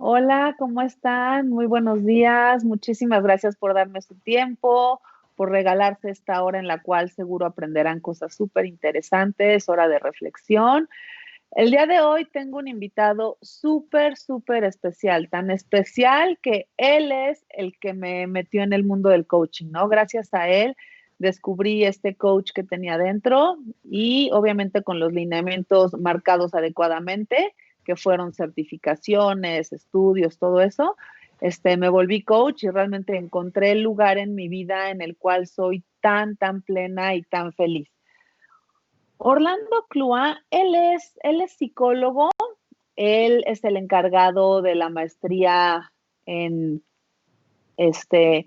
Hola, ¿cómo están? Muy buenos días. Muchísimas gracias por darme su tiempo, por regalarse esta hora en la cual seguro aprenderán cosas súper interesantes, hora de reflexión. El día de hoy tengo un invitado súper, súper especial, tan especial que él es el que me metió en el mundo del coaching, ¿no? Gracias a él descubrí este coach que tenía dentro y obviamente con los lineamientos marcados adecuadamente, que fueron certificaciones, estudios, todo eso. Me volví coach y realmente encontré el lugar en mi vida en el cual soy tan, tan plena y tan feliz. Orlando Clua, él es psicólogo, él es el encargado de la maestría en, este,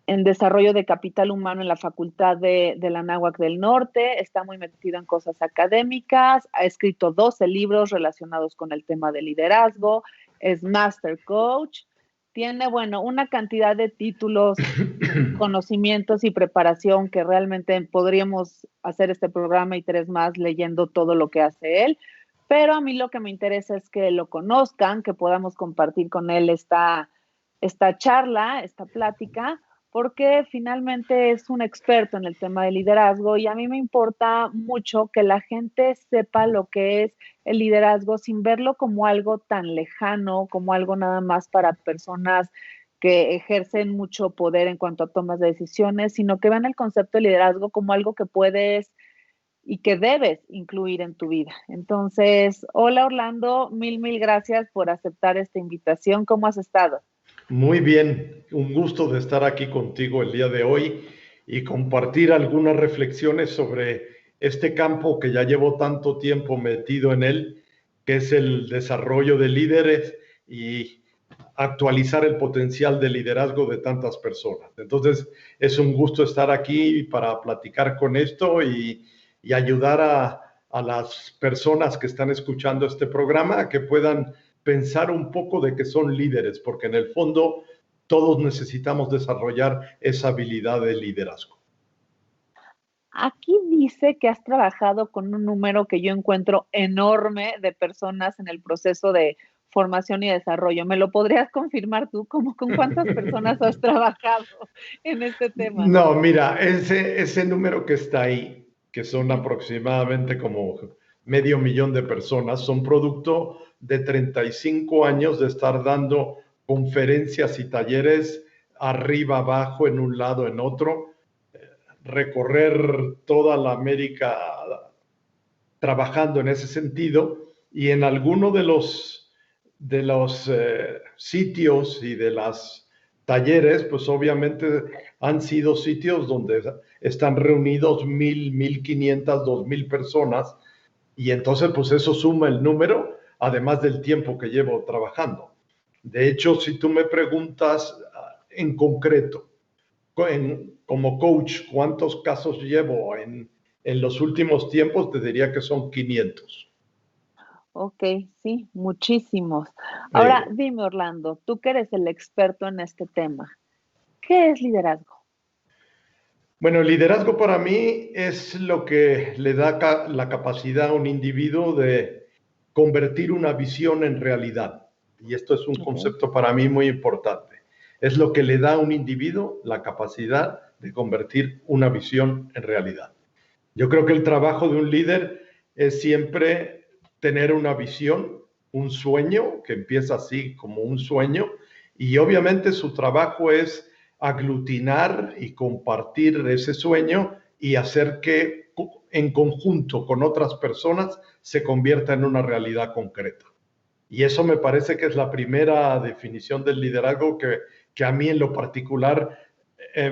en desarrollo de capital humano en la Facultad de la Anáhuac del Norte, está muy metido en cosas académicas, ha escrito 12 libros relacionados con el tema de liderazgo, es Master Coach, tiene, bueno, una cantidad de títulos, conocimientos y preparación que realmente podríamos hacer este programa y 3 más leyendo todo lo que hace él, pero a mí lo que me interesa es que lo conozcan, que podamos compartir con él esta charla, esta plática, porque finalmente es un experto en el tema de liderazgo y a mí me importa mucho que la gente sepa lo que es el liderazgo sin verlo como algo tan lejano, como algo nada más para personas que ejercen mucho poder en cuanto a tomas de decisiones, sino que vean el concepto de liderazgo como algo que puedes y que debes incluir en tu vida. Entonces, hola Orlando, mil gracias por aceptar esta invitación. ¿Cómo has estado? Muy bien, un gusto de estar aquí contigo el día de hoy y compartir algunas reflexiones sobre este campo que ya llevo tanto tiempo metido en él, que es el desarrollo de líderes y actualizar el potencial de liderazgo de tantas personas. Entonces, es un gusto estar aquí para platicar con esto y ayudar a las personas que están escuchando este programa a que puedan pensar un poco de que son líderes, porque en el fondo todos necesitamos desarrollar esa habilidad de liderazgo. Aquí dice que has trabajado con un número que yo encuentro enorme de personas en el proceso de formación y desarrollo. ¿Me lo podrías confirmar tú? ¿Cómo con cuántas personas has trabajado en este tema? No, mira, ese número que está ahí, que son aproximadamente como medio millón de personas, son producto de 35 años de estar dando conferencias y talleres arriba, abajo, en un lado, en otro, recorrer toda la América trabajando en ese sentido y en alguno de los sitios y de las talleres, pues obviamente han sido sitios donde están reunidos 1,000, 1,500, 2,000 personas y entonces pues eso suma el número, además del tiempo que llevo trabajando. De hecho, si tú me preguntas en concreto, como coach, ¿cuántos casos llevo en los últimos tiempos? Te diría que son 500. Ok, sí, muchísimos. Ahora, Eh, dime, Orlando, tú que eres el experto en este tema, ¿qué es liderazgo? bueno, el liderazgo para mí es lo que le da la capacidad a un individuo de convertir una visión en realidad. Y esto es un Ok. concepto para mí muy importante. Es lo que le da a un individuo la capacidad de convertir una visión en realidad. Yo creo que el trabajo de un líder es siempre tener una visión, un sueño, que empieza así como un sueño, y obviamente su trabajo es aglutinar y compartir ese sueño y hacer que en conjunto con otras personas se convierta en una realidad concreta. Y eso me parece que es la primera definición del liderazgo que a mí en lo particular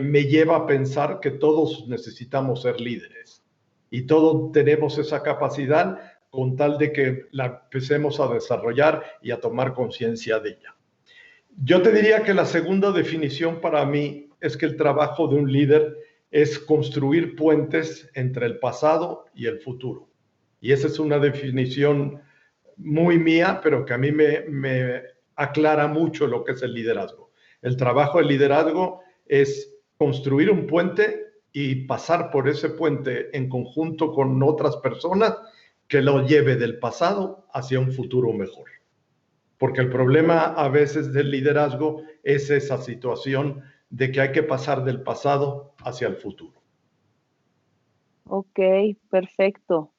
me lleva a pensar que todos necesitamos ser líderes y todos tenemos esa capacidad con tal de que la empecemos a desarrollar y a tomar conciencia de ella. Yo te diría que la segunda definición para mí es que el trabajo de un líder es construir puentes entre el pasado y el futuro. Y esa es una definición muy mía, pero que a mí me aclara mucho lo que es el liderazgo. El trabajo del liderazgo es construir un puente y pasar por ese puente en conjunto con otras personas que lo lleve del pasado hacia un futuro mejor. porque el problema a veces del liderazgo es esa situación de que hay que pasar del pasado hacia el futuro. Ok, perfecto.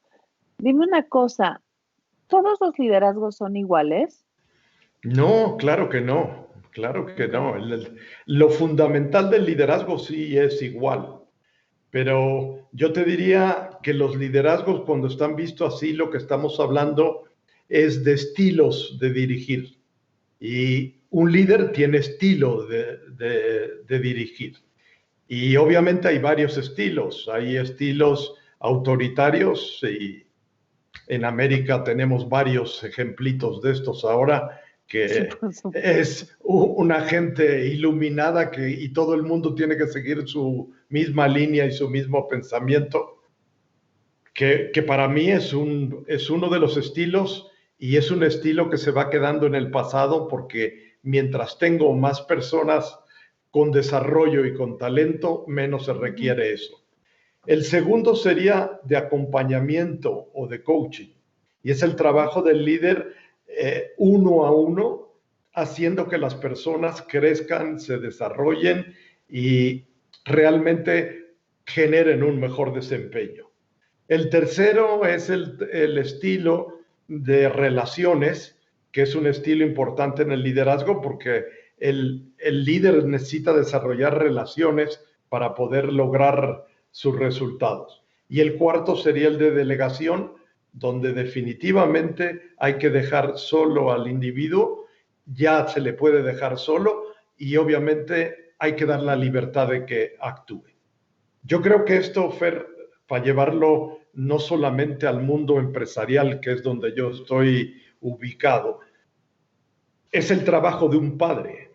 Dime una cosa, ¿todos los liderazgos son iguales? No, claro que no, claro que no. Lo fundamental del liderazgo sí es igual, pero yo te diría que los liderazgos, cuando están vistos así, lo que estamos hablando es de estilos de dirigir. Y un líder tiene estilo de dirigir. Y obviamente hay varios estilos. Hay estilos autoritarios y en América tenemos varios ejemplitos de estos ahora, Sí, que por supuesto. es una gente iluminada y todo el mundo tiene que seguir su misma línea y su mismo pensamiento, que para mí es uno de los estilos, y es un estilo que se va quedando en el pasado, porque mientras tengo más personas con desarrollo y con talento, menos se requiere eso. El segundo sería de acompañamiento o de coaching, y es el trabajo del líder uno a uno, haciendo que las personas crezcan, se desarrollen y realmente generen un mejor desempeño. El tercero es el estilo de relaciones, que es un estilo importante en el liderazgo, porque el líder necesita desarrollar relaciones para poder lograr sus resultados. Y el cuarto sería el de delegación, donde definitivamente hay que dejar solo al individuo, ya se le puede dejar solo, y obviamente hay que dar la libertad de que actúe. Yo creo que esto, Fer, para llevarlo no solamente al mundo empresarial, que es donde yo estoy ubicado, es el trabajo de un padre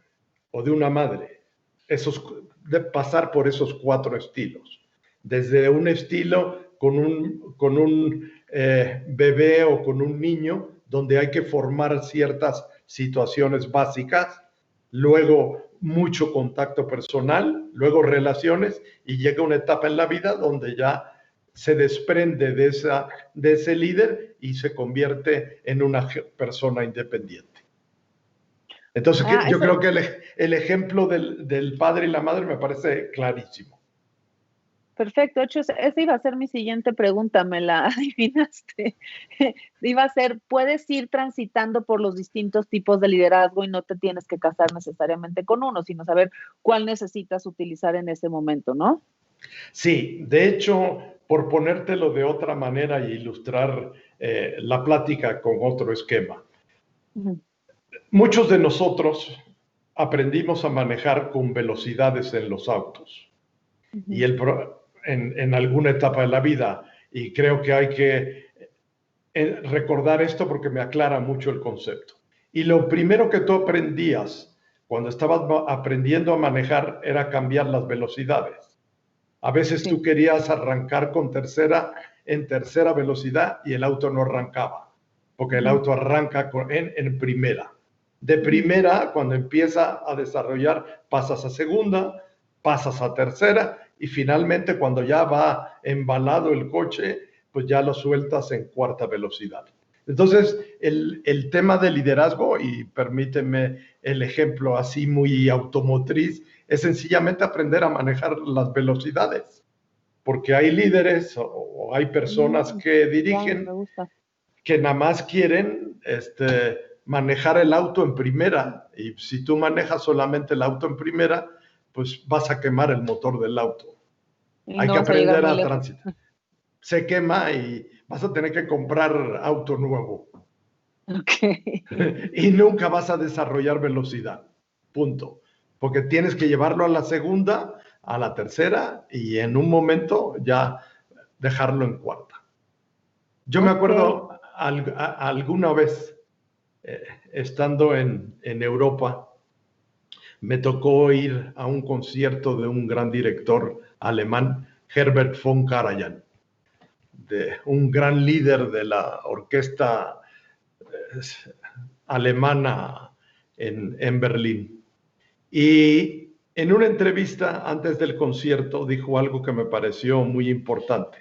o de una madre, de pasar por esos 4 estilos. Desde un estilo con un bebé o con un niño, donde hay que formar ciertas situaciones básicas, luego mucho contacto personal, luego relaciones, y llega una etapa en la vida donde ya se desprende de ese líder y se convierte en una persona independiente. Entonces, yo creo que el ejemplo del padre y la madre me parece clarísimo. Perfecto. De hecho, esa iba a ser mi siguiente pregunta, me la adivinaste. Iba a ser, puedes ir transitando por los distintos tipos de liderazgo y no te tienes que casar necesariamente con uno, sino saber cuál necesitas utilizar en ese momento, ¿no? Sí, de hecho, por ponértelo de otra manera e ilustrar la plática con otro esquema, muchos de nosotros aprendimos a manejar con velocidades en los autos y en alguna etapa de la vida, y creo que hay que recordar esto porque me aclara mucho el concepto. Y lo primero que tú aprendías cuando estabas aprendiendo a manejar era cambiar las velocidades. A veces tú querías arrancar en tercera velocidad y el auto no arrancaba, porque el auto arranca en primera. De primera, cuando empieza a desarrollar, pasas a segunda, pasas a tercera, y finalmente cuando ya va embalado el coche, pues ya lo sueltas en cuarta velocidad. Entonces, el tema de liderazgo, y permíteme el ejemplo así muy automotriz, es sencillamente aprender a manejar las velocidades, porque hay líderes o hay personas que dirigen que nada más quieren manejar el auto en primera, y si tú manejas solamente el auto en primera, pues vas a quemar el motor del auto. Hay que aprender a transitar. Se quema y vas a tener que comprar auto nuevo. Okay. Y nunca vas a desarrollar velocidad. Punto. Porque tienes que llevarlo a la segunda, a la tercera, y en un momento ya dejarlo en cuarta. Yo me acuerdo alguna vez, estando en Europa, me tocó ir a un concierto de un gran director alemán, Herbert von Karajan, de un gran líder de la orquesta alemana en Berlín. Y en una entrevista antes del concierto dijo algo que me pareció muy importante.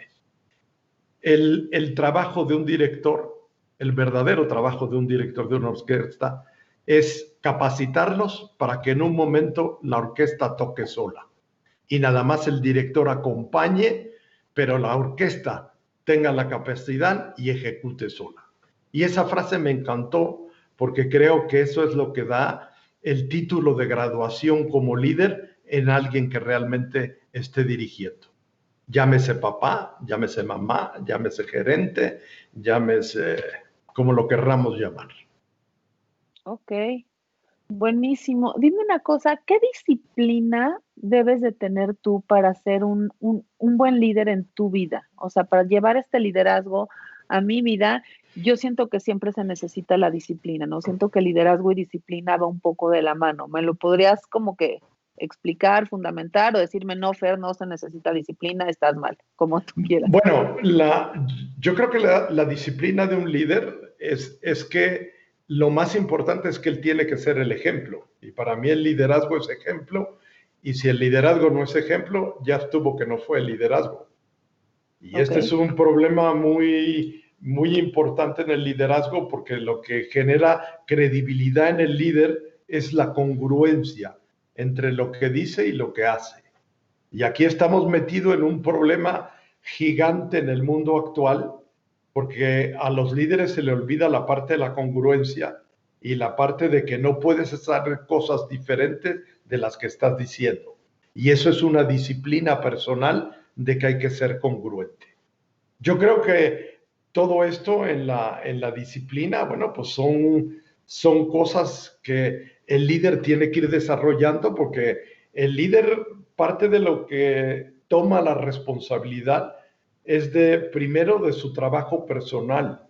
El trabajo de un director, el verdadero trabajo de un director de una orquesta, es capacitarlos para que en un momento la orquesta toque sola y nada más el director acompañe, pero la orquesta tenga la capacidad y ejecute sola. Y esa frase me encantó porque creo que eso es lo que da el título de graduación como líder en alguien que realmente esté dirigiendo. Llámese papá, llámese mamá, llámese gerente, llámese como lo querramos llamar. Ok, buenísimo. Dime una cosa, ¿qué disciplina debes de tener tú para ser un buen líder en tu vida? O sea, para llevar este liderazgo a mi vida, yo siento que siempre se necesita la disciplina, ¿no? Siento que liderazgo y disciplina va un poco de la mano. ¿Me lo podrías como que explicar, fundamentar o decirme, no, Fer, no se necesita disciplina, estás mal, como tú quieras? Bueno, yo creo que la disciplina de un líder es que lo más importante es que él tiene que ser el ejemplo. Y para mí el liderazgo es ejemplo. Y si el liderazgo no es ejemplo, ya estuvo que no fue el liderazgo. Y este es un problema muy, muy importante en el liderazgo porque lo que genera credibilidad en el líder es la congruencia entre lo que dice y lo que hace. Y aquí estamos metidos en un problema gigante en el mundo actual porque a los líderes se le olvida la parte de la congruencia y la parte de que no puedes hacer cosas diferentes de las que estás diciendo. Y eso es una disciplina personal de que hay que ser congruente. Yo creo que todo esto en la disciplina, bueno, pues son cosas que el líder tiene que ir desarrollando porque el líder, parte de lo que toma la responsabilidad es primero de su trabajo personal.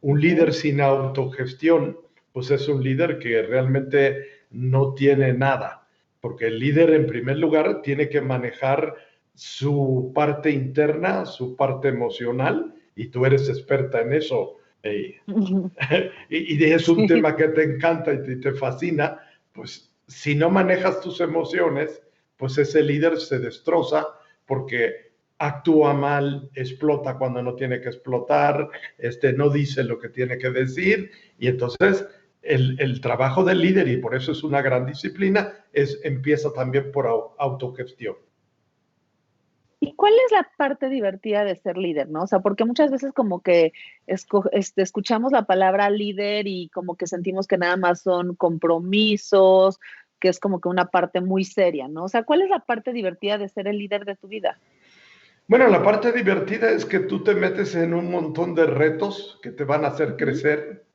Un líder sin autogestión, pues es un líder que realmente no tiene nada, porque el líder en primer lugar tiene que manejar su parte interna, su parte emocional, y tú eres experta en eso. Y es un tema que te encanta y te fascina, pues si no manejas tus emociones, pues ese líder se destroza porque actúa mal, explota cuando no tiene que explotar, no dice lo que tiene que decir, y entonces el trabajo del líder, y por eso es una gran disciplina, empieza también por autogestión. ¿Y cuál es la parte divertida de ser líder, no? O sea, porque muchas veces como que escuchamos la palabra líder y como que sentimos que nada más son compromisos, que es como que una parte muy seria, ¿no? O sea, ¿cuál es la parte divertida de ser el líder de tu vida? Bueno, la parte divertida es que tú te metes en un montón de retos que te van a hacer crecer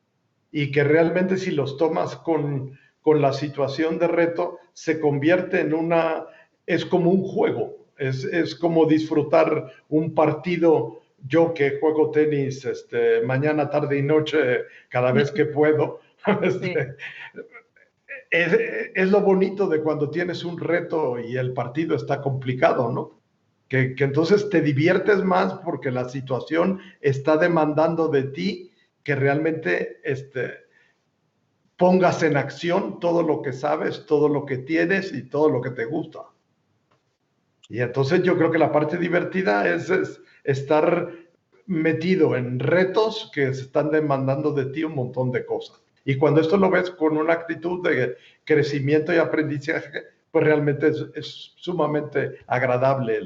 y que realmente si los tomas con la situación de reto, se convierte es como un juego, es como disfrutar un partido. Yo que juego tenis mañana, tarde y noche, cada vez que puedo, Sí. es lo bonito de cuando tienes un reto y el partido está complicado, ¿no? Que entonces te diviertes más porque la situación está demandando de ti que realmente pongas en acción todo lo que sabes, todo lo que tienes y todo lo que te gusta. Y entonces yo creo que la parte divertida es estar metido en retos que se están demandando de ti un montón de cosas. Y cuando esto lo ves con una actitud de crecimiento y aprendizaje, pues realmente es sumamente agradable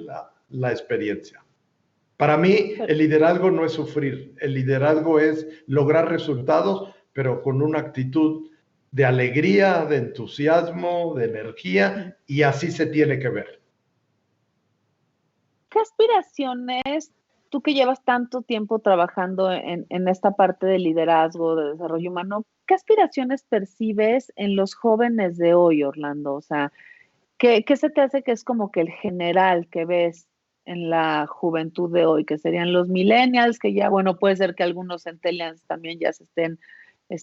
la experiencia. Para mí, el liderazgo no es sufrir, el liderazgo es lograr resultados, pero con una actitud de alegría, de entusiasmo, de energía, y así se tiene que ver. ¿Qué aspiraciones, tú que llevas tanto tiempo trabajando en esta parte de liderazgo, de desarrollo humano, qué aspiraciones percibes en los jóvenes de hoy, Orlando? O sea, ¿qué se te hace que es como que el general que ves en la juventud de hoy, que serían los millennials, que ya, bueno, puede ser que algunos centennials también ya se estén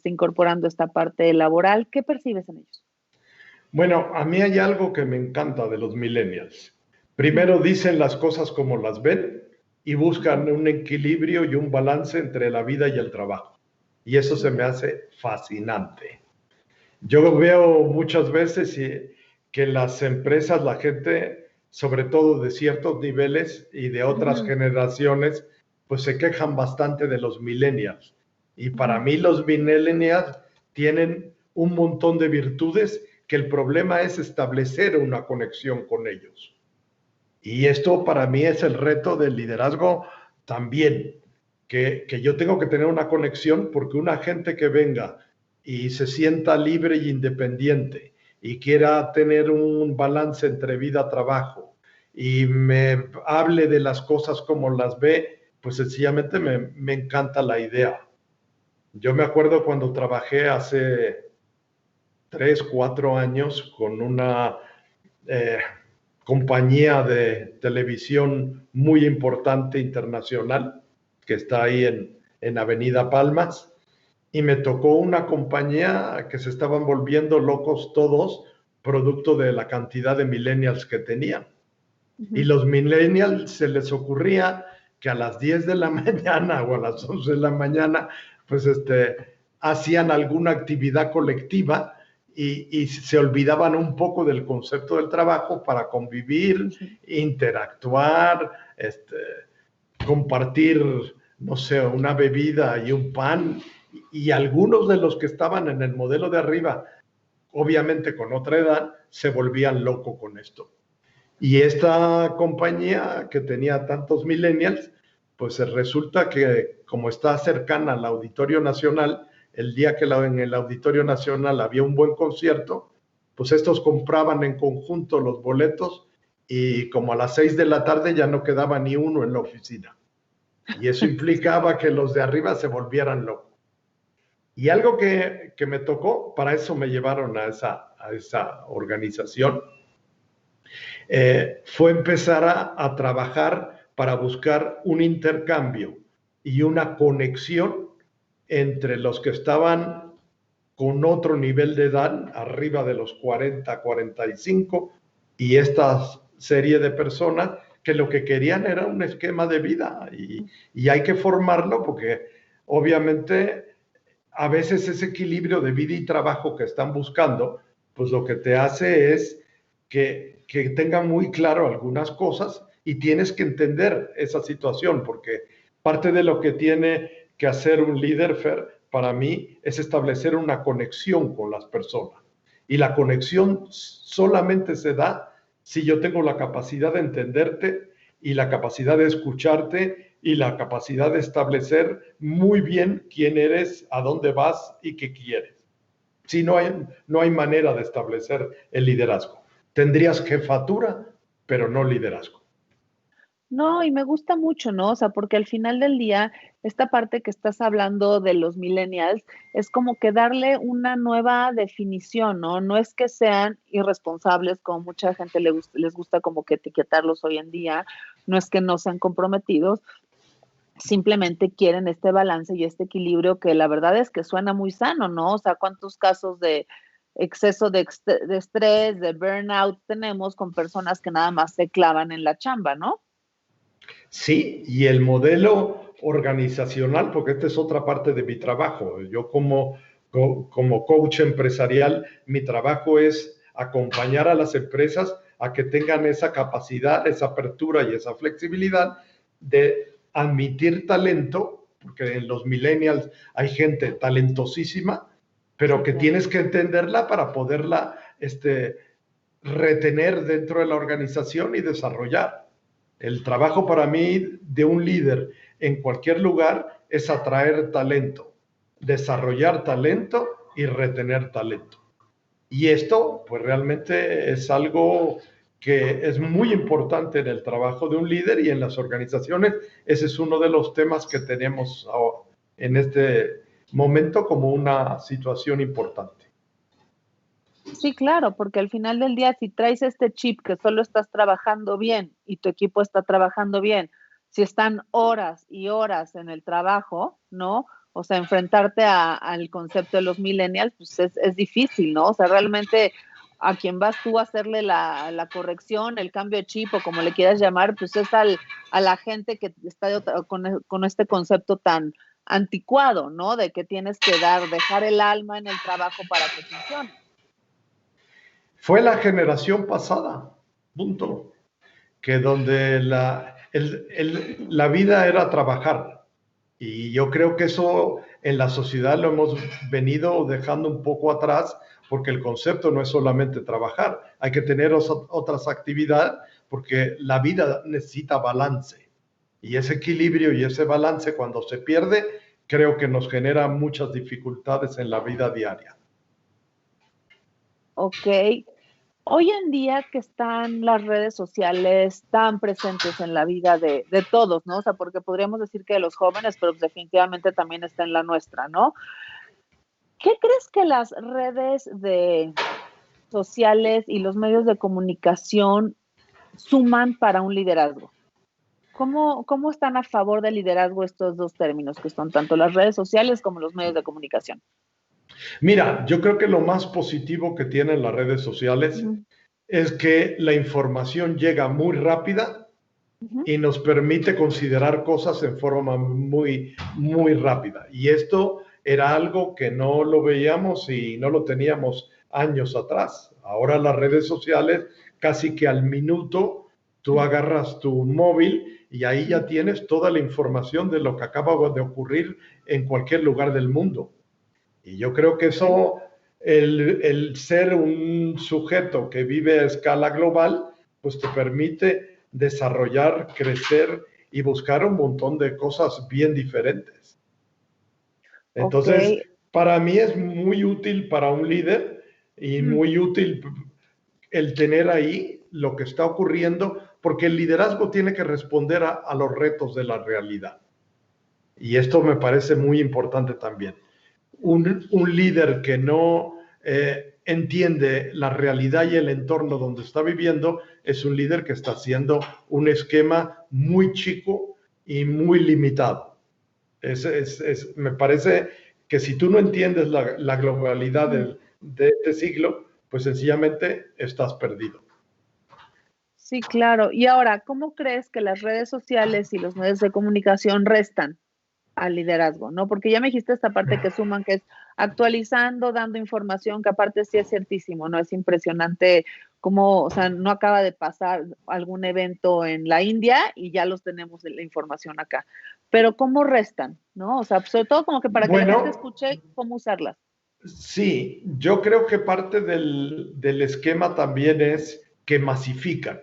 incorporando esta parte laboral? ¿Qué percibes en ellos? Bueno, a mí hay algo que me encanta de los millennials. Primero dicen las cosas como las ven y buscan un equilibrio y un balance entre la vida y el trabajo. Y eso se me hace fascinante. Yo veo muchas veces que las empresas, la gente, sobre todo de ciertos niveles y de otras generaciones, pues se quejan bastante de los millennials. Y para mí los millennials tienen un montón de virtudes, que el problema es establecer una conexión con ellos. Y esto para mí es el reto del liderazgo también, que yo tengo que tener una conexión, porque una gente que venga y se sienta libre e independiente y quiera tener un balance entre vida-trabajo y me hable de las cosas como las ve, pues sencillamente me encanta la idea. Yo me acuerdo cuando trabajé hace 3, 4 años con una compañía de televisión muy importante internacional que está ahí en Avenida Palmas, y me tocó una compañía que se estaban volviendo locos todos, producto de la cantidad de millennials que tenían. Y los millennials se les ocurría que a las 10 de la mañana o a las 11 de la mañana, pues hacían alguna actividad colectiva y se olvidaban un poco del concepto del trabajo para convivir, interactuar, compartir, no sé, una bebida y un pan. Y algunos de los que estaban en el modelo de arriba, obviamente con otra edad, se volvían locos con esto. Y esta compañía que tenía tantos millennials, pues resulta que como está cercana al Auditorio Nacional, el día que en el Auditorio Nacional había un buen concierto, pues estos compraban en conjunto los boletos y como a las 6 de la tarde ya no quedaba ni uno en la oficina. Y eso implicaba que los de arriba se volvieran locos. Y algo que me tocó, para eso me llevaron a esa organización, fue empezar a trabajar para buscar un intercambio y una conexión entre los que estaban con otro nivel de edad, arriba de los 40, 45, y esta serie de personas que lo que querían era un esquema de vida, y hay que formarlo, porque obviamente a veces ese equilibrio de vida y trabajo que están buscando, pues lo que te hace es que tengan muy claro algunas cosas, y tienes que entender esa situación, porque parte de lo que tiene que hacer un líder, Fer, para mí, es establecer una conexión con las personas. Y la conexión solamente se da si yo tengo la capacidad de entenderte y la capacidad de escucharte y la capacidad de establecer muy bien quién eres, a dónde vas y qué quieres. Si no hay manera de establecer el liderazgo. Tendrías jefatura, pero no liderazgo. No, y me gusta mucho, ¿no? O sea, porque al final del día, esta parte que estás hablando de los millennials es como que darle una nueva definición, ¿no? No es que sean irresponsables, como mucha gente les gusta como que etiquetarlos hoy en día, no es que no sean comprometidos, simplemente quieren este balance y este equilibrio que la verdad es que suena muy sano, ¿no? O sea, ¿cuántos casos de exceso de estrés, de burnout tenemos con personas que nada más se clavan en la chamba, ¿no? Sí, y el modelo organizacional, porque esta es otra parte de mi trabajo. Yo como coach empresarial, mi trabajo es acompañar a las empresas a que tengan esa capacidad, esa apertura y esa flexibilidad de admitir talento, porque en los millennials hay gente talentosísima, pero que tienes que entenderla para poderla retener dentro de la organización y desarrollar. El trabajo para mí de un líder en cualquier lugar es atraer talento, desarrollar talento y retener talento. Y esto, pues realmente es algo que es muy importante en el trabajo de un líder y en las organizaciones. Ese es uno de los temas que tenemos en este momento como una situación importante. Sí, claro, porque al final del día, si traes este chip que solo estás trabajando bien y tu equipo está trabajando bien, si están horas y horas en el trabajo, ¿no? O sea, enfrentarte al concepto de los millennials, pues es difícil, ¿no? O sea, realmente a quien vas tú a hacerle la corrección, el cambio de chip o como le quieras llamar, pues es a la gente que está con este concepto tan anticuado, ¿no? De que tienes que dejar el alma en el trabajo para que funcione. Fue la generación pasada, punto, que donde la vida era trabajar. Y yo creo que eso en la sociedad lo hemos venido dejando un poco atrás porque el concepto no es solamente trabajar, hay que tener otras actividades porque la vida necesita balance. Y ese equilibrio y ese balance cuando se pierde, creo que nos genera muchas dificultades en la vida diaria. Ok. Hoy en día que están las redes sociales tan presentes en la vida de todos, ¿no? O sea, porque podríamos decir que de los jóvenes, pero definitivamente también está en la nuestra, ¿no? ¿Qué crees que las redes sociales y los medios de comunicación suman para un liderazgo? ¿Cómo están a favor del liderazgo estos dos términos, que son tanto las redes sociales como los medios de comunicación? Mira, yo creo que lo más positivo que tienen las redes sociales es que la información llega muy rápida y nos permite considerar cosas en forma muy, muy rápida. Y esto era algo que no lo veíamos y no lo teníamos años atrás. Ahora las redes sociales, casi que al minuto, tú agarras tu móvil y ahí ya tienes toda la información de lo que acaba de ocurrir en cualquier lugar del mundo. Y yo creo que eso, el ser un sujeto que vive a escala global, pues te permite desarrollar, crecer y buscar un montón de cosas bien diferentes. Entonces, Okay. para mí es muy útil para un líder y muy útil el tener ahí lo que está ocurriendo, porque el liderazgo tiene que responder a los retos de la realidad. Y esto me parece muy importante también. Un líder que no entiende la realidad y el entorno donde está viviendo es un líder que está haciendo un esquema muy chico y muy limitado. Me parece que si tú no entiendes la globalidad de este siglo, pues sencillamente estás perdido. Sí, claro. Y ahora, ¿cómo crees que las redes sociales y los medios de comunicación restan al liderazgo, no? Porque ya me dijiste esta parte que suman, que es actualizando, dando información, que aparte sí es ciertísimo, ¿no? Es impresionante cómo, o sea, no acaba de pasar algún evento en la India y ya los tenemos de la información acá. Pero ¿cómo restan, no? O sea, sobre todo como que para que la gente Bueno, escuche cómo usarlas. sí, yo creo que parte del esquema también es que masifican.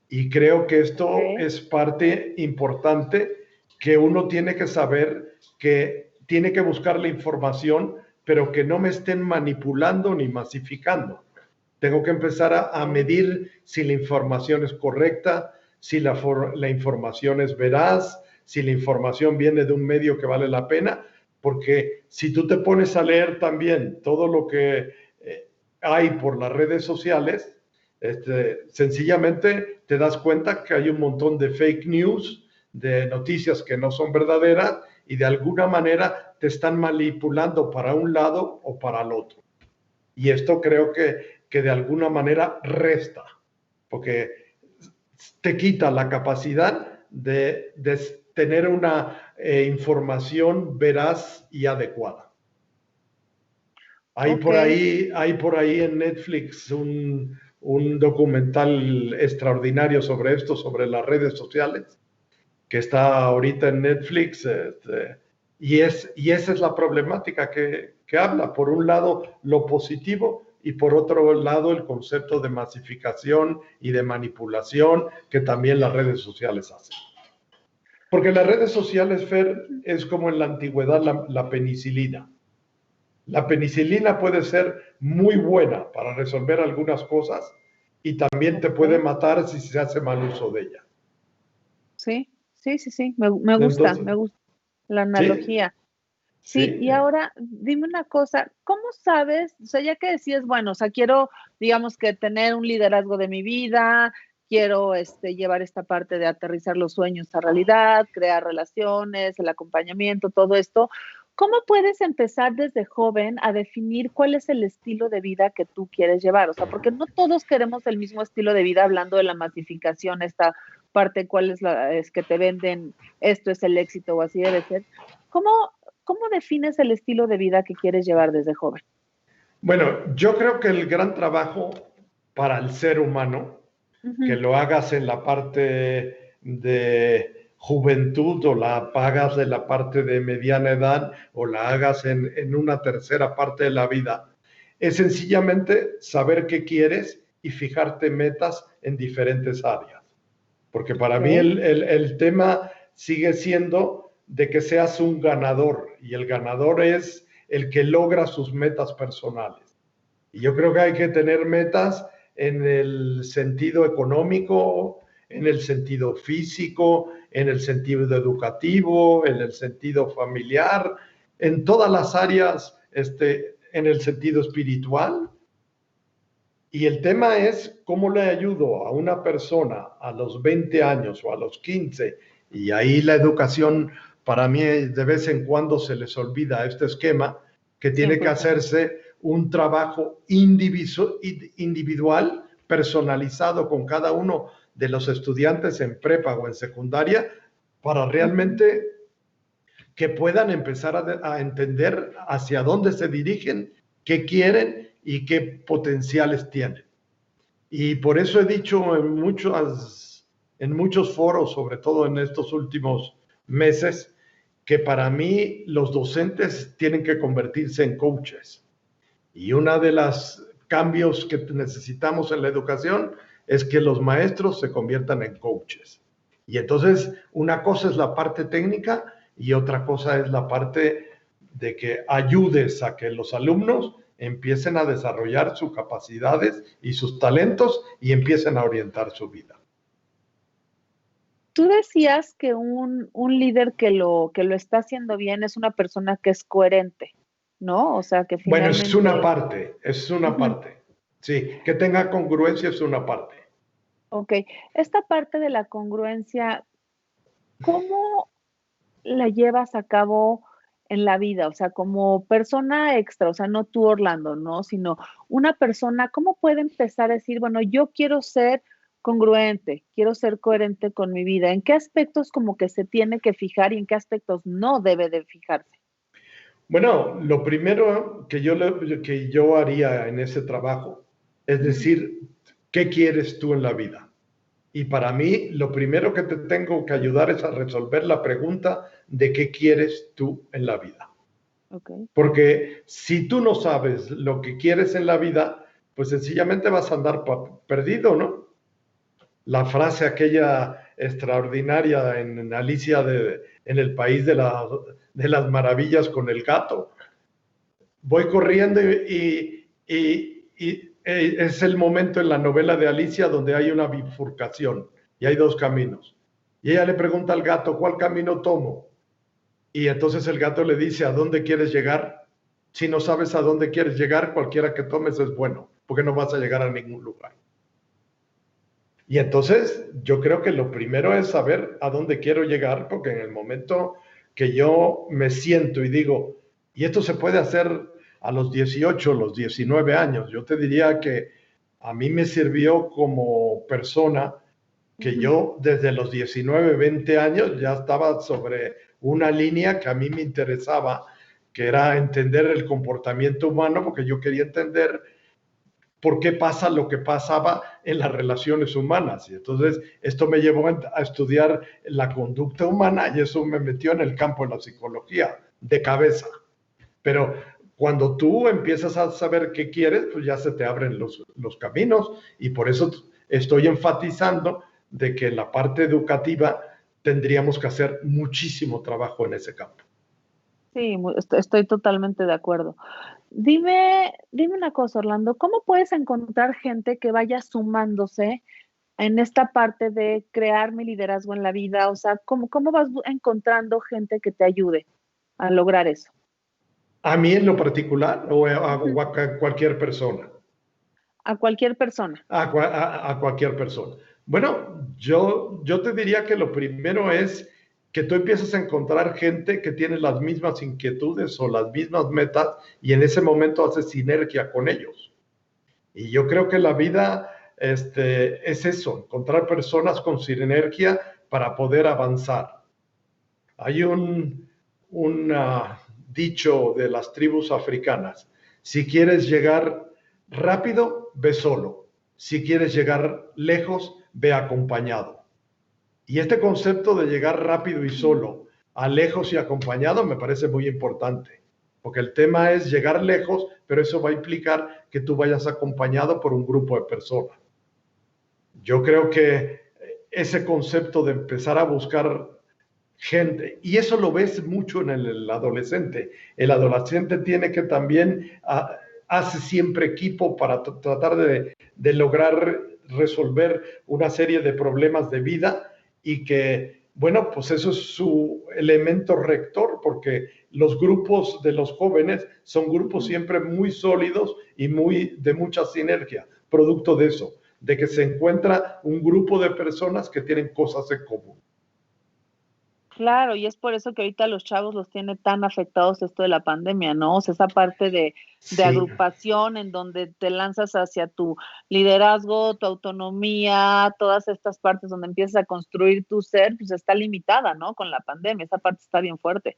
Y creo que esto Okay. es parte importante que uno tiene que saber que tiene que buscar la información, pero que no me estén manipulando ni masificando. Tengo que empezar a medir si la información es correcta, si la información es veraz, si la información viene de un medio que vale la pena, porque si tú te pones a leer también todo lo que hay por las redes sociales, sencillamente te das cuenta que hay un montón de fake news, de noticias que no son verdaderas y de alguna manera te están manipulando para un lado o para el otro. Y esto creo que de alguna manera resta, porque te quita la capacidad de tener una información veraz y adecuada. Okay. Hay por ahí en Netflix un documental extraordinario sobre esto, sobre las redes sociales, que está ahorita en Netflix, y esa es la problemática que habla. Por un lado, lo positivo, y por otro lado, el concepto de masificación y de manipulación que también las redes sociales hacen. Porque las redes sociales, Fer, es como en la antigüedad la penicilina. La penicilina puede ser muy buena para resolver algunas cosas y también te puede Okay. matar si se hace mal uso de ella. Sí, sí, sí, sí, me gusta Entonces, la sí, analogía. Sí, sí. y ahora dime una cosa, ¿cómo sabes? O sea, ya que decías, bueno, o sea, quiero, digamos que tener un liderazgo de mi vida, quiero llevar esta parte de aterrizar los sueños a realidad, crear relaciones, el acompañamiento, todo esto. ¿Cómo puedes empezar desde joven a definir cuál es el estilo de vida que tú quieres llevar? O sea, porque no todos queremos el mismo estilo de vida, hablando de la masificación, esta parte, cuál es es que te venden, esto es el éxito o así debe ser. ¿Cómo, ¿Cómo defines el estilo de vida que quieres llevar desde joven? Bueno, yo creo que el gran trabajo para el ser humano, que Ujú. lo hagas en la parte de juventud o la hagas en la parte de mediana edad o la hagas en una tercera parte de la vida. Es sencillamente saber qué quieres y fijarte metas en diferentes áreas. Porque para mí el tema sigue siendo de que seas un ganador, y el ganador es el que logra sus metas personales. Y yo creo que hay que tener metas en el sentido económico, en el sentido físico, en el sentido educativo, en el sentido familiar, en todas las áreas, en el sentido espiritual. Y el tema es cómo le ayudo a una persona a los 20 años o a los 15, y ahí la educación, para mí de vez en cuando se les olvida este esquema, que tiene que hacerse un trabajo individual, personalizado con cada uno de los estudiantes en prepa o en secundaria, para realmente que puedan empezar a entender hacia dónde se dirigen, qué quieren y qué potenciales tienen. Y por eso he dicho en muchos foros, sobre todo en estos últimos meses, que para mí los docentes tienen que convertirse en coaches. Y uno de los cambios que necesitamos en la educación es que los maestros se conviertan en coaches. Y entonces una cosa es la parte técnica y otra cosa es la parte de que ayudes a que los alumnos empiecen a desarrollar sus capacidades y sus talentos y empiecen a orientar su vida. Tú decías que un líder que lo está haciendo bien es una persona que es coherente, ¿no? O sea, que Bueno, finalmente... es una parte. Sí, que tenga congruencia es una parte. Ok, esta parte de la congruencia, ¿cómo la llevas a cabo en la vida? O sea, como persona extra, o sea, no tú, Orlando, ¿no? Sino una persona, ¿cómo puede empezar a decir, bueno, yo quiero ser congruente, quiero ser coherente con mi vida? ¿En qué aspectos como que se tiene que fijar y en qué aspectos no debe de fijarse? Bueno, lo primero que yo haría en ese trabajo es decir, ¿qué quieres tú en la vida? Y para mí, lo primero que te tengo que ayudar es a resolver la pregunta de qué quieres tú en la vida. Okay. Porque si tú no sabes lo que quieres en la vida, pues sencillamente vas a andar perdido, ¿no? La frase aquella extraordinaria en Alicia en el País de las Maravillas con el gato. Voy corriendo y es el momento en la novela de Alicia donde hay una bifurcación y hay dos caminos. Y ella le pregunta al gato, ¿cuál camino tomo? Y entonces el gato le dice, ¿a dónde quieres llegar? Si no sabes a dónde quieres llegar, cualquiera que tomes es bueno, porque no vas a llegar a ningún lugar. Y entonces yo creo que lo primero es saber a dónde quiero llegar, porque en el momento que yo me siento y digo, y esto se puede hacer a los 18, los 19 años, yo te diría que a mí me sirvió como persona que yo desde los 19, 20 años ya estaba sobre una línea que a mí me interesaba, que era entender el comportamiento humano, porque yo quería entender por qué pasa lo que pasaba en las relaciones humanas. Y entonces esto me llevó a estudiar la conducta humana y eso me metió en el campo de la psicología de cabeza. Pero cuando tú empiezas a saber qué quieres, pues ya se te abren los caminos, y por eso estoy enfatizando de que en la parte educativa tendríamos que hacer muchísimo trabajo en ese campo. Sí, estoy totalmente de acuerdo. Dime una cosa, Orlando, ¿cómo puedes encontrar gente que vaya sumándose en esta parte de crear mi liderazgo en la vida? O sea, ¿cómo vas encontrando gente que te ayude a lograr eso? ¿A mí en lo particular o a cualquier persona? A cualquier persona. A cualquier persona. Bueno, yo te diría que lo primero es que tú empiezas a encontrar gente que tiene las mismas inquietudes o las mismas metas, y en ese momento haces sinergia con ellos. Y yo creo que la vida es eso, encontrar personas con sinergia para poder avanzar. Hay un dicho de las tribus africanas: si quieres llegar rápido, ve solo; si quieres llegar lejos, ve acompañado. Y este concepto de llegar rápido y solo a lejos y acompañado me parece muy importante, porque el tema es llegar lejos, pero eso va a implicar que tú vayas acompañado por un grupo de personas. Yo creo que ese concepto de empezar a buscar gente, y eso lo ves mucho en el adolescente. El adolescente tiene que también hace siempre equipo para tratar de lograr resolver una serie de problemas de vida y que, bueno, pues eso es su elemento rector, porque los grupos de los jóvenes son grupos siempre muy sólidos y de mucha sinergia, producto de eso, de que se encuentra un grupo de personas que tienen cosas en común. Claro, y es por eso que ahorita los chavos los tiene tan afectados esto de la pandemia, ¿no? O sea, esa parte de Sí, agrupación en donde te lanzas hacia tu liderazgo, tu autonomía, todas estas partes donde empiezas a construir tu ser, pues está limitada, ¿no? Con la pandemia, esa parte está bien fuerte.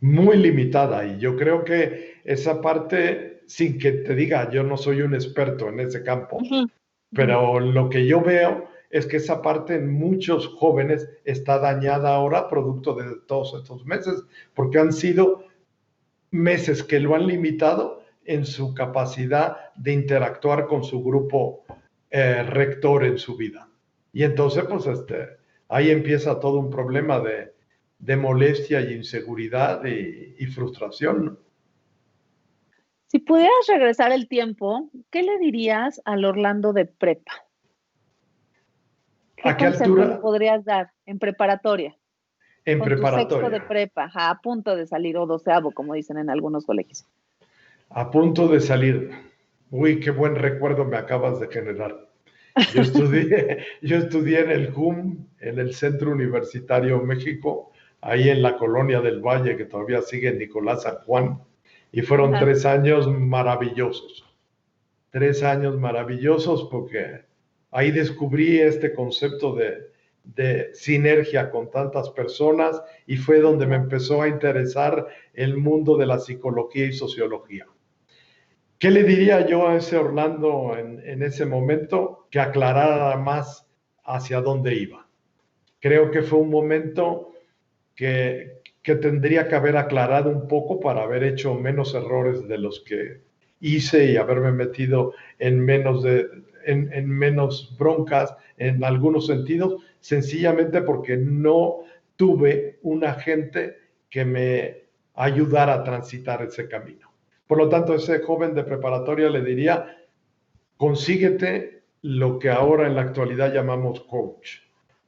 muy limitada, y yo creo que esa parte, sin que te diga, yo no soy un experto en ese campo, Ujú, ujú. pero lo que yo veo es que esa parte en muchos jóvenes está dañada ahora producto de todos estos meses, porque han sido meses que lo han limitado en su capacidad de interactuar con su grupo rector en su vida. Y entonces, pues, ahí empieza todo un problema de molestia y inseguridad y frustración, ¿no? Si pudieras regresar el tiempo, ¿qué le dirías al Orlando de prepa? ¿Qué ¿A qué consejo le altura? podrías dar en preparatoria, En con tu sexto de preparatoria. prepa, ajá, a punto de salir o doceavo, como dicen en algunos colegios? A punto de salir. Uy, qué buen recuerdo me acabas de generar. Yo estudié en el CUM, en el Centro Universitario México, ahí en la Colonia del Valle, que todavía sigue Nicolás San Juan, y fueron Ajá. 3 años maravillosos. 3 años maravillosos porque ahí descubrí este concepto de sinergia con tantas personas y fue donde me Claro. empezó a interesar el mundo de la psicología y sociología. ¿Qué le diría yo a ese Orlando en ese momento? Que aclarara más hacia dónde iba. Creo que fue un momento que tendría que haber aclarado un poco para haber hecho menos errores de los que hice y haberme metido en menos broncas en algunos sentidos, sencillamente porque no tuve un agente que me ayudara a transitar ese camino. Por lo tanto, a ese joven de preparatoria le diría, consíguete lo que ahora en la actualidad llamamos coach,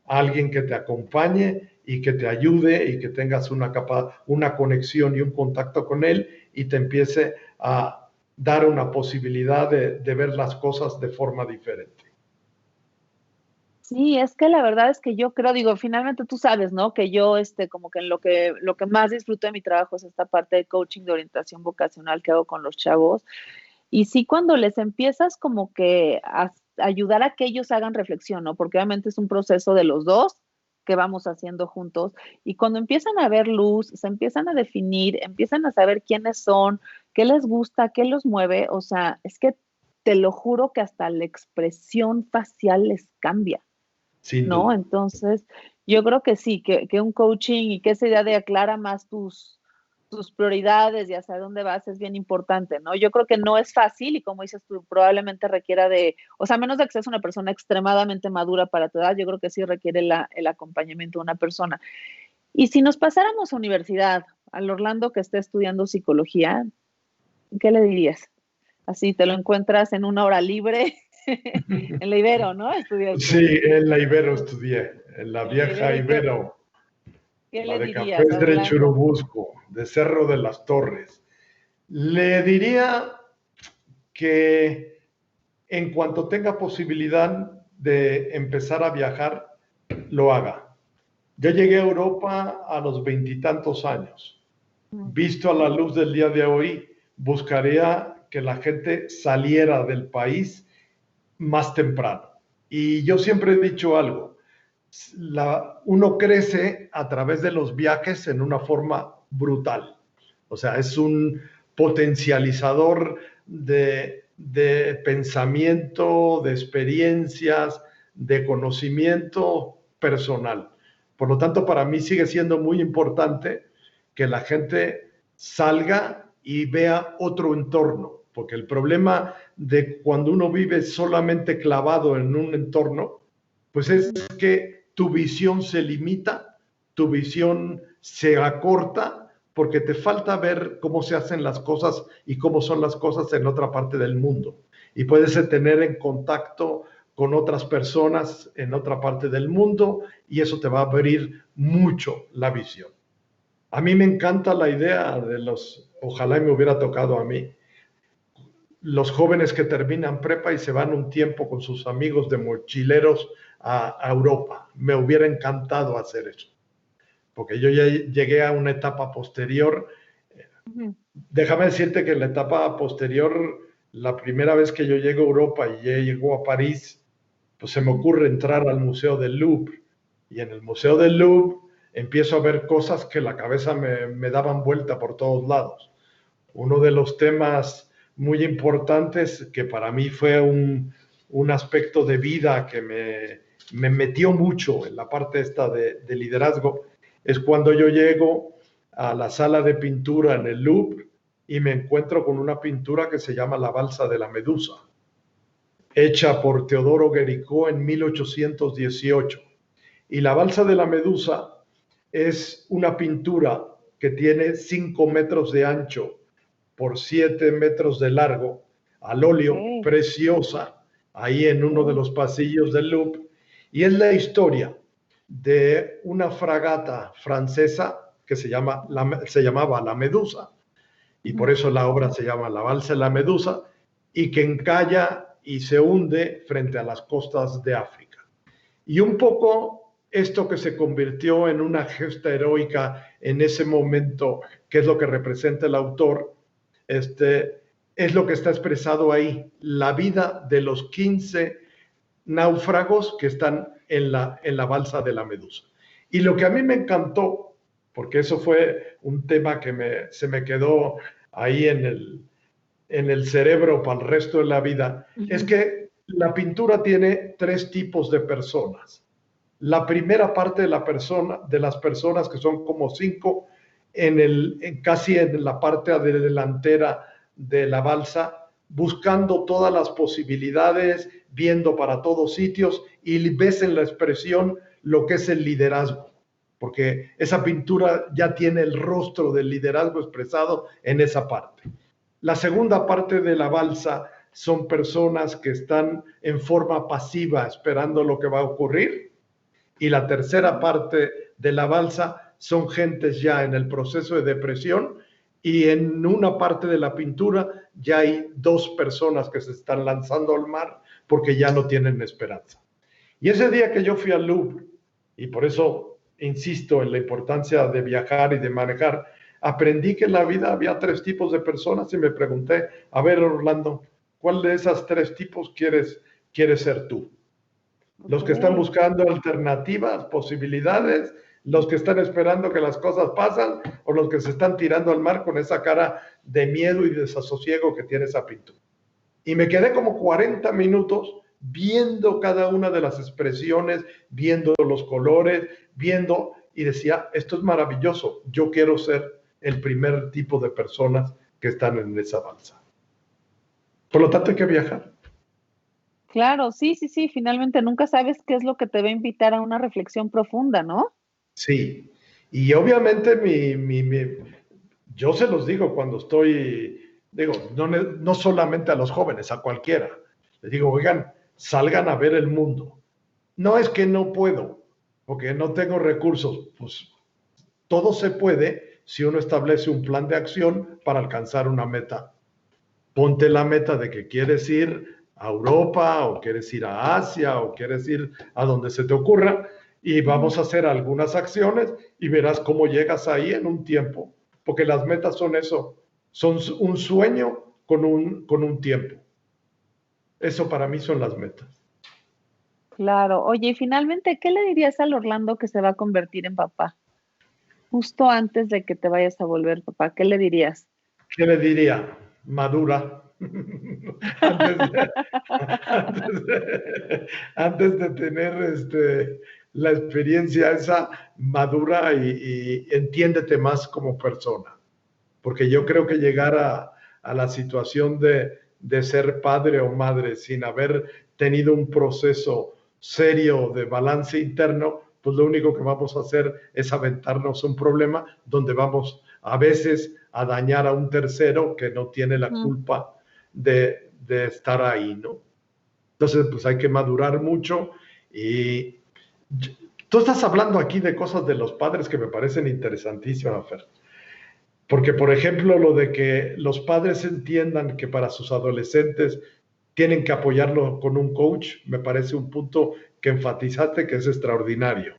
alguien que te acompañe y que te ayude y que tengas una conexión y un contacto con él y te empiece a dar una posibilidad de ver las cosas de forma diferente. Sí, es que la verdad es que yo creo, digo, finalmente tú sabes, ¿no? Que yo, como que en lo que más disfruto de mi trabajo es esta parte de coaching, de orientación vocacional que hago con los chavos. Y sí, cuando les empiezas como que a ayudar a que ellos hagan reflexión, ¿no? Porque obviamente es un proceso de los dos que vamos haciendo juntos. Y cuando empiezan a ver luz, se empiezan a definir, empiezan a saber quiénes son, qué les gusta, qué los mueve, o sea, es que te lo juro que hasta la expresión facial les cambia. Sin ¿No? duda. Entonces, yo creo que sí, que un coaching y que esa idea de aclara más tus prioridades y hacia dónde vas es bien importante, ¿no? Yo creo que no es fácil y como dices tú, probablemente requiera o sea, a menos de que seas una persona extremadamente madura para tu edad, yo creo que sí requiere el acompañamiento de una persona. Y si nos pasáramos a universidad, al Orlando que esté estudiando psicología, ¿qué le dirías? Así te lo encuentras en una hora libre, en la Ibero, ¿no? Sí, Estudiaste. en la Ibero estudié, en la En la vieja Ibero, ¿y Ibero, qué la le de dirías a Campestre Orlando? Churubusco, de Cerro de las Torres. Le diría que en cuanto tenga posibilidad de empezar a viajar, lo haga. Yo llegué a Europa a los 20 y tantos años. Mm. Visto a la luz del día de hoy, buscaría que la gente saliera del país más temprano. Y yo siempre he dicho algo, uno crece a través de los viajes en una forma brutal. O sea, es un potencializador de pensamiento, de experiencias, de conocimiento personal. Por lo tanto, para mí sigue siendo muy importante que la gente salga y vea otro entorno, porque el problema de cuando uno vive solamente clavado en un entorno, pues es que tu visión se limita, tu visión se acorta, porque te falta ver cómo se hacen las cosas y cómo son las cosas en otra parte del mundo. Y puedes tener en contacto con otras personas en otra parte del mundo y eso te va a abrir mucho la visión. A mí me encanta la idea de ojalá me hubiera tocado a mí, los jóvenes que terminan prepa y se van un tiempo con sus amigos de mochileros a Europa. Me hubiera encantado hacer eso, porque yo ya llegué a una etapa posterior. Déjame decirte que en la etapa posterior, la primera vez que yo llego a Europa y llego a París, pues se me ocurre entrar al Museo del Louvre. Y en el Museo del Louvre empiezo a ver cosas que la cabeza me daban vuelta por todos lados. Uno de los temas muy importantes que para mí fue un aspecto de vida que me metió mucho en la parte esta de liderazgo, es cuando yo llego a la sala de pintura en el Louvre y me encuentro con una pintura que se llama La Balsa de la Medusa, hecha por Teodoro Géricault en 1818. Y La Balsa de la Medusa es una pintura que tiene 5 metros de ancho por 7 metros de largo, al óleo, preciosa, ahí en uno de los pasillos del Louvre. Y es la historia de una fragata francesa que se llamaba La Medusa, y por eso la obra se llama La Balsa de la Medusa, y que encalla y se hunde frente a las costas de África. Y un poco esto que se convirtió en una gesta heroica en ese momento, que es lo que representa el autor, es lo que está expresado ahí, la vida de los 15 náufragos que están en la balsa de la Medusa. Y lo que a mí me encantó, porque eso fue un tema que se me quedó ahí en el cerebro para el resto de la vida, es que la pintura tiene 3 tipos de personas. La primera parte de las personas, que son como 5, casi en la parte delantera de la balsa, buscando todas las posibilidades, viendo para todos sitios, y ves en la expresión lo que es el liderazgo, porque esa pintura ya tiene el rostro del liderazgo expresado en esa parte. La segunda parte de la balsa son personas que están en forma pasiva esperando lo que va a ocurrir, y la tercera parte de la balsa son gentes ya en el proceso de depresión, y en una parte de la pintura ya hay 2 personas que se están lanzando al mar porque ya no tienen esperanza. Y ese día que yo fui al Louvre, y por eso insisto en la importancia de viajar y de manejar, aprendí que en la vida había 3 tipos de personas y me pregunté, a ver, Orlando, ¿cuál de esas 3 tipos quieres ser tú? Los que están buscando alternativas, posibilidades, los que están esperando que las cosas pasen, o los que se están tirando al mar con esa cara de miedo y desasosiego que tiene esa pintura. Y me quedé como 40 minutos viendo cada una de las expresiones, viendo los colores, y decía, esto es maravilloso, yo quiero ser el primer tipo de personas que están en esa balsa. Por lo tanto, hay que viajar. Claro, sí, finalmente nunca sabes qué es lo que te va a invitar a una reflexión profunda, ¿no? Sí, y obviamente yo se los digo cuando no solamente a los jóvenes, a cualquiera. Les digo, oigan, salgan a ver el mundo. No es que no puedo, porque no tengo recursos. Pues todo se puede si uno establece un plan de acción para alcanzar una meta. Ponte la meta de que quieres ir a Europa, o quieres ir a Asia, o quieres ir a donde se te ocurra, y vamos a hacer algunas acciones y verás cómo llegas ahí en un tiempo, porque las metas son eso, son un sueño con un tiempo. Eso para mí son las metas. Claro. Oye, y finalmente, ¿qué le dirías al Orlando que se va a convertir en papá? Justo antes de que te vayas a volver papá, ¿qué le dirías? ¿Qué le diría? Madura. antes de tener la experiencia esa madura y entiéndete más como persona. Porque yo creo que llegar a la situación de ser padre o madre sin haber tenido un proceso serio de balance interno, pues lo único que vamos a hacer es aventarnos un problema donde vamos a veces a dañar a un tercero que no tiene la culpa de estar ahí, ¿no? Entonces, pues hay que madurar mucho y tú estás hablando aquí de cosas de los padres que me parecen interesantísimas, Fer. Porque, por ejemplo, lo de que los padres entiendan que para sus adolescentes tienen que apoyarlo con un coach, me parece un punto que enfatizaste que es extraordinario.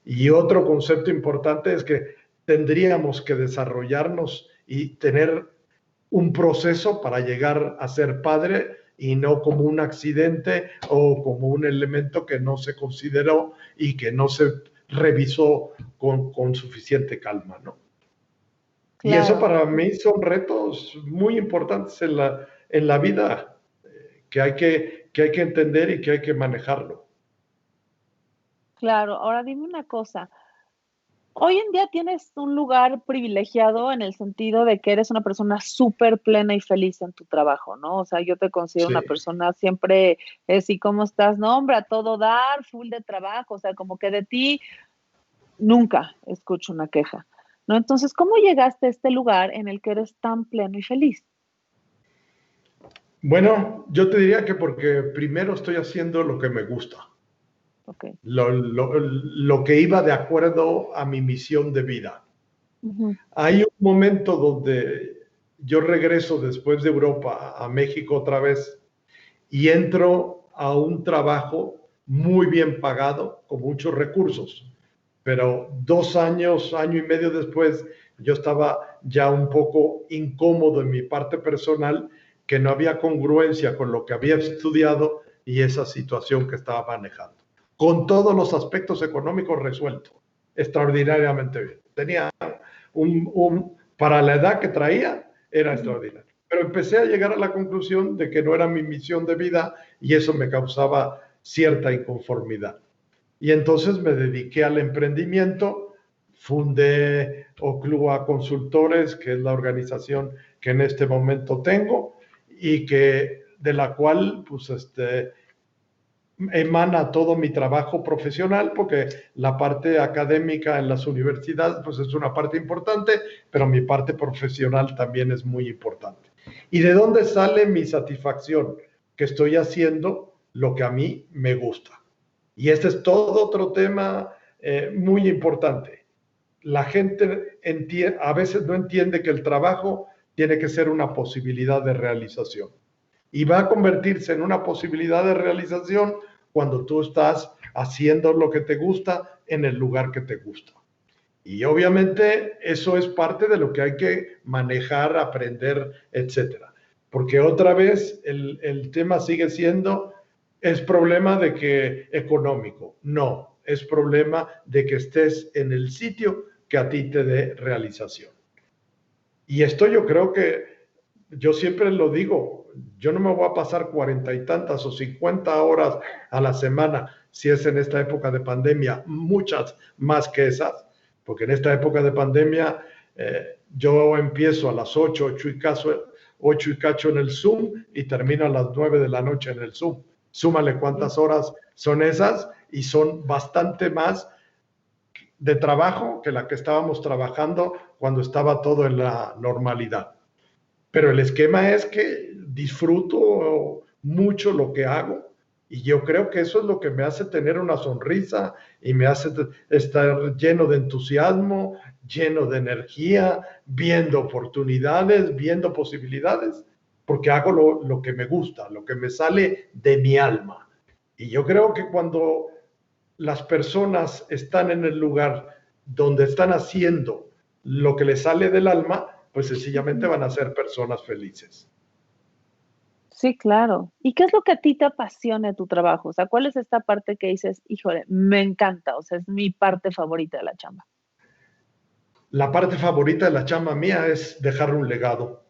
Y otro concepto importante es que tendríamos que desarrollarnos y tener un proceso para llegar a ser padre y no como un accidente o como un elemento que no se consideró y que no se revisó con suficiente calma, ¿no? Claro. Y eso para mí son retos muy importantes en la vida que hay que entender y que hay que manejarlo. Claro, ahora dime una cosa. Hoy en día tienes un lugar privilegiado en el sentido de que eres una persona súper plena y feliz en tu trabajo, ¿no? O sea, yo te considero una persona siempre, ¿y cómo estás? No, hombre, a todo dar, full de trabajo, o sea, como que de ti nunca escucho una queja, ¿no? Entonces, ¿cómo llegaste a este lugar en el que eres tan pleno y feliz? Bueno, yo te diría que porque primero estoy haciendo lo que me gusta. Okay. Lo que iba de acuerdo a mi misión de vida. Hay un momento donde yo regreso después de Europa a México otra vez y entro a un trabajo muy bien pagado, con muchos recursos. Pero 2 años, año y medio después, yo estaba ya un poco incómodo en mi parte personal, que no había congruencia con lo que había estudiado y esa situación que estaba manejando. Con todos los aspectos económicos resueltos, extraordinariamente bien. Tenía para la edad que traía, era extraordinario. Pero empecé a llegar a la conclusión de que no era mi misión de vida y eso me causaba cierta inconformidad. Y entonces me dediqué al emprendimiento, fundé Oclua Consultores, que es la organización que en este momento tengo y que de la cual pues emana todo mi trabajo profesional, porque la parte académica en las universidades pues es una parte importante, pero mi parte profesional también es muy importante. ¿Y de dónde sale mi satisfacción? Que estoy haciendo lo que a mí me gusta. Y este es todo otro tema muy importante. La gente a veces no entiende que el trabajo tiene que ser una posibilidad de realización. Y va a convertirse en una posibilidad de realización cuando tú estás haciendo lo que te gusta en el lugar que te gusta. Y obviamente eso es parte de lo que hay que manejar, aprender, etcétera. Porque otra vez el tema sigue siendo, es problema de que económico. No, es problema de que estés en el sitio que a ti te dé realización. Y esto yo creo que, yo siempre lo digo, yo no me voy a pasar 40 y tantas o 50 horas a la semana, si es en esta época de pandemia, muchas más que esas, porque en esta época de pandemia yo empiezo a las 8 y cacho en el Zoom y termino a las 9 de la noche en el Zoom. Súmale cuántas horas son esas y son bastante más de trabajo que la que estábamos trabajando cuando estaba todo en la normalidad. Pero el esquema es que disfruto mucho lo que hago y yo creo que eso es lo que me hace tener una sonrisa y me hace estar lleno de entusiasmo, lleno de energía, viendo oportunidades, viendo posibilidades, porque hago lo que me gusta, lo que me sale de mi alma. Y yo creo que cuando las personas están en el lugar donde están haciendo lo que les sale del alma, pues sencillamente van a ser personas felices. Sí, claro. ¿Y qué es lo que a ti te apasiona de tu trabajo? O sea, ¿cuál es esta parte que dices, híjole, me encanta, o sea, es mi parte favorita de la chamba? La parte favorita de la chamba mía es dejar un legado.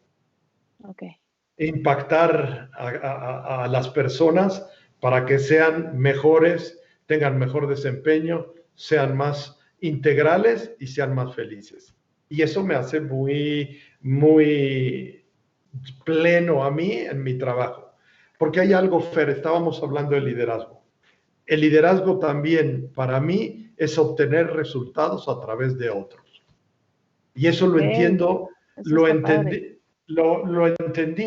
Okay. Impactar a las personas para que sean mejores, tengan mejor desempeño, sean más integrales y sean más felices. Y eso me hace muy, muy pleno a mí en mi trabajo. Porque hay algo, Fer, estábamos hablando de liderazgo. El liderazgo también, para mí, es obtener resultados a través de otros. Y eso lo entiendo, lo entendí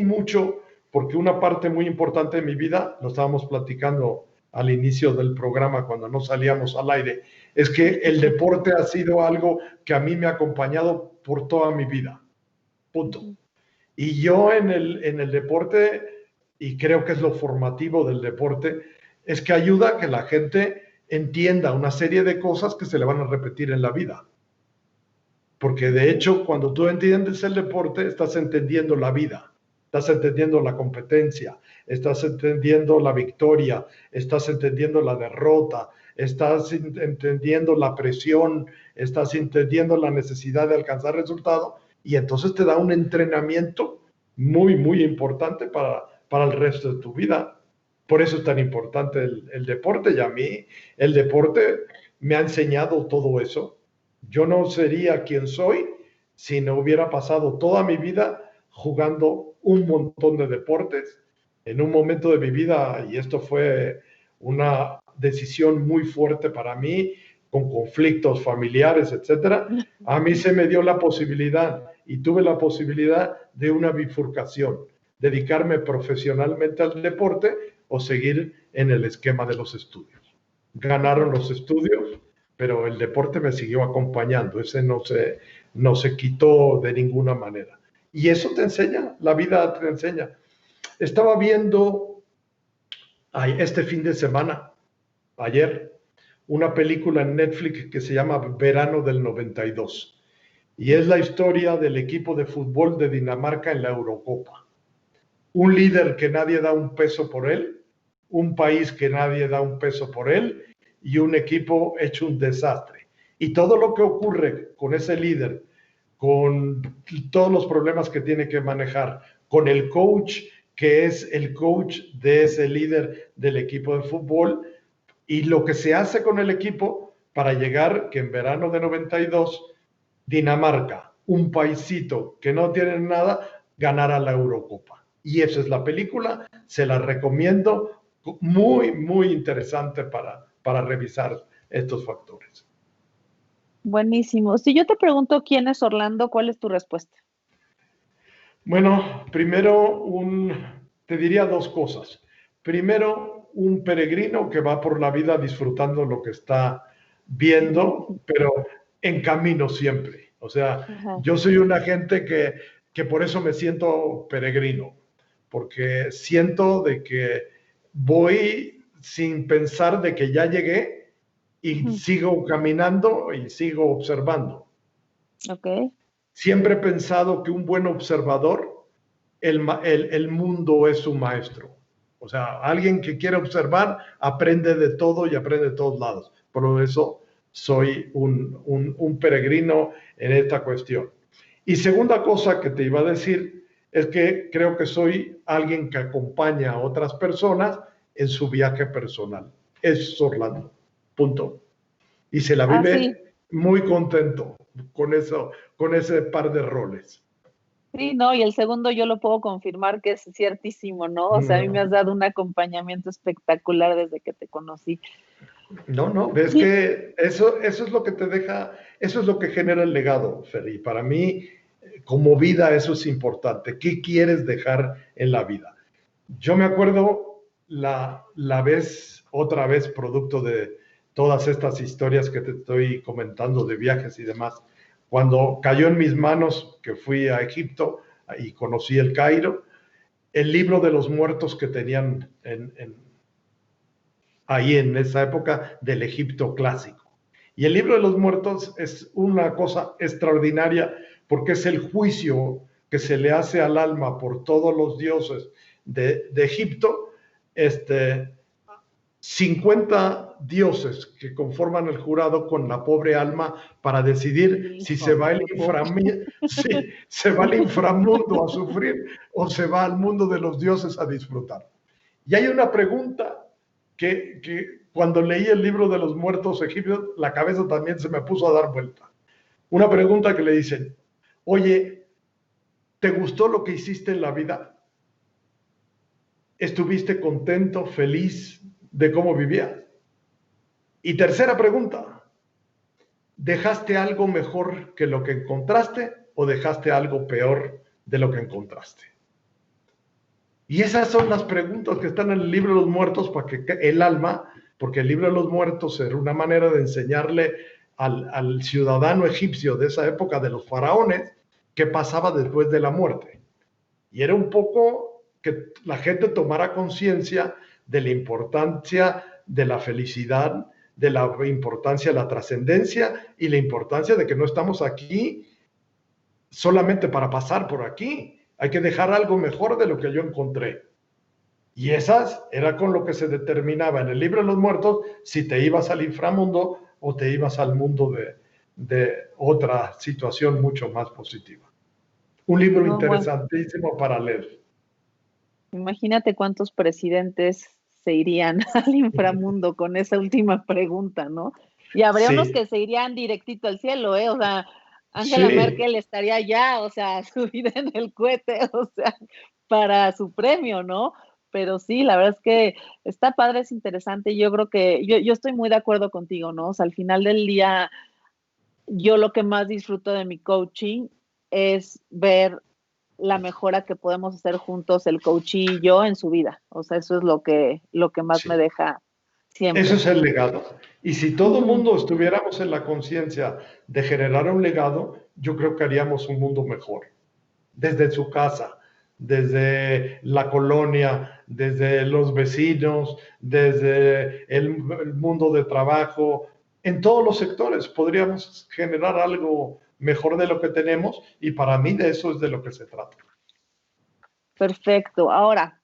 mucho, porque una parte muy importante de mi vida, lo estábamos platicando al inicio del programa cuando no salíamos al aire, es que el deporte ha sido algo que a mí me ha acompañado por toda mi vida. Punto. Y yo en el deporte, y creo que es lo formativo del deporte, es que ayuda a que la gente entienda una serie de cosas que se le van a repetir en la vida. Porque de hecho, cuando tú entiendes el deporte, estás entendiendo la vida, estás entendiendo la competencia, estás entendiendo la victoria, estás entendiendo la derrota, estás entendiendo la presión, estás entendiendo la necesidad de alcanzar resultados, y entonces te da un entrenamiento muy, muy importante para el resto de tu vida. Por eso es tan importante el deporte, y a mí el deporte me ha enseñado todo eso. Yo no sería quien soy si no hubiera pasado toda mi vida jugando un montón de deportes. En un momento de mi vida, y esto fue una decisión muy fuerte para mí, con conflictos familiares, etcétera, a mí se me dio la posibilidad y tuve la posibilidad de una bifurcación, dedicarme profesionalmente al deporte o seguir en el esquema de los estudios. Ganaron los estudios, pero el deporte me siguió acompañando, ese no se quitó de ninguna manera. Y eso te enseña, la vida te enseña. Estaba viendo este fin de semana, ayer, una película en Netflix que se llama Verano del 92. Y es la historia del equipo de fútbol de Dinamarca en la Eurocopa. Un líder que nadie da un peso por él, un país que nadie da un peso por él, y un equipo hecho un desastre. Y todo lo que ocurre con ese líder, con todos los problemas que tiene que manejar, con el coach, que es el coach de ese líder del equipo de fútbol, y lo que se hace con el equipo para llegar, que en verano de 92, Dinamarca, un paisito que no tiene nada, ganara la Eurocopa. Y esa es la película, se la recomiendo, muy, muy interesante para revisar estos factores. Buenísimo. Si yo te pregunto quién es Orlando, ¿cuál es tu respuesta? Bueno, primero te diría dos cosas. Primero, un peregrino que va por la vida disfrutando lo que está viendo, pero en camino siempre. O sea, yo soy una gente que por eso me siento peregrino, porque siento de que voy sin pensar de que ya llegué y sigo caminando y sigo observando. Ok. Siempre he pensado que un buen observador, el mundo es su maestro. O sea, alguien que quiere observar aprende de todo y aprende de todos lados. Por eso soy un peregrino en esta cuestión. Y segunda cosa que te iba a decir es que creo que soy alguien que acompaña a otras personas en su viaje personal. Es Orlando. Punto. Y se la vive muy contento con eso, con ese par de roles. Sí, no, y el segundo yo lo puedo confirmar que es ciertísimo, ¿no? O sea, a mí me has dado un acompañamiento espectacular desde que te conocí. No, ves que eso es lo que te deja, eso es lo que genera el legado, Fer, y para mí, como vida, eso es importante. ¿Qué quieres dejar en la vida? Yo me acuerdo otra vez, producto de todas estas historias que te estoy comentando de viajes y demás, cuando cayó en mis manos, que fui a Egipto y conocí el Cairo, el libro de los muertos que tenían ahí en esa época del Egipto clásico. Y el libro de los muertos es una cosa extraordinaria porque es el juicio que se le hace al alma por todos los dioses de Egipto, 50 dioses que conforman el jurado con la pobre alma para decidir si se va al inframundo a sufrir o se va al mundo de los dioses a disfrutar. Y hay una pregunta que cuando leí el libro de los muertos egipcios, la cabeza también se me puso a dar vuelta. Una pregunta que le dicen, oye, ¿te gustó lo que hiciste en la vida? ¿Estuviste contento, feliz de cómo vivías? Y tercera pregunta, ¿dejaste algo mejor que lo que encontraste o dejaste algo peor de lo que encontraste? Y esas son las preguntas que están en el libro de los muertos para que el alma, porque el libro de los muertos era una manera de enseñarle al ciudadano egipcio de esa época, de los faraones, qué pasaba después de la muerte. Y era un poco que la gente tomara conciencia de la importancia de la felicidad, de la importancia de la trascendencia y la importancia de que no estamos aquí solamente para pasar por aquí. Hay que dejar algo mejor de lo que yo encontré. Y esas era con lo que se determinaba en el libro de los muertos si te ibas al inframundo o te ibas al mundo de otra situación mucho más positiva. Un libro interesantísimo para leer. Imagínate cuántos presidentes se irían al inframundo con esa última pregunta, ¿no? Y habría unos que se irían directito al cielo, ¿eh? O sea, Angela Merkel estaría ya, o sea, subida en el cohete, o sea, para su premio, ¿no? Pero sí, la verdad es que está padre, es interesante. Yo creo que yo estoy muy de acuerdo contigo, ¿no? O sea, al final del día, yo lo que más disfruto de mi coaching es ver la mejora que podemos hacer juntos el coach y yo en su vida. O sea, eso es lo que más me deja siempre. Eso es el legado. Y si todo el mundo estuviéramos en la conciencia de generar un legado, yo creo que haríamos un mundo mejor. Desde su casa, desde la colonia, desde los vecinos, desde el mundo de trabajo, en todos los sectores podríamos generar algo mejor de lo que tenemos y para mí de eso es de lo que se trata. Perfecto. Ahora,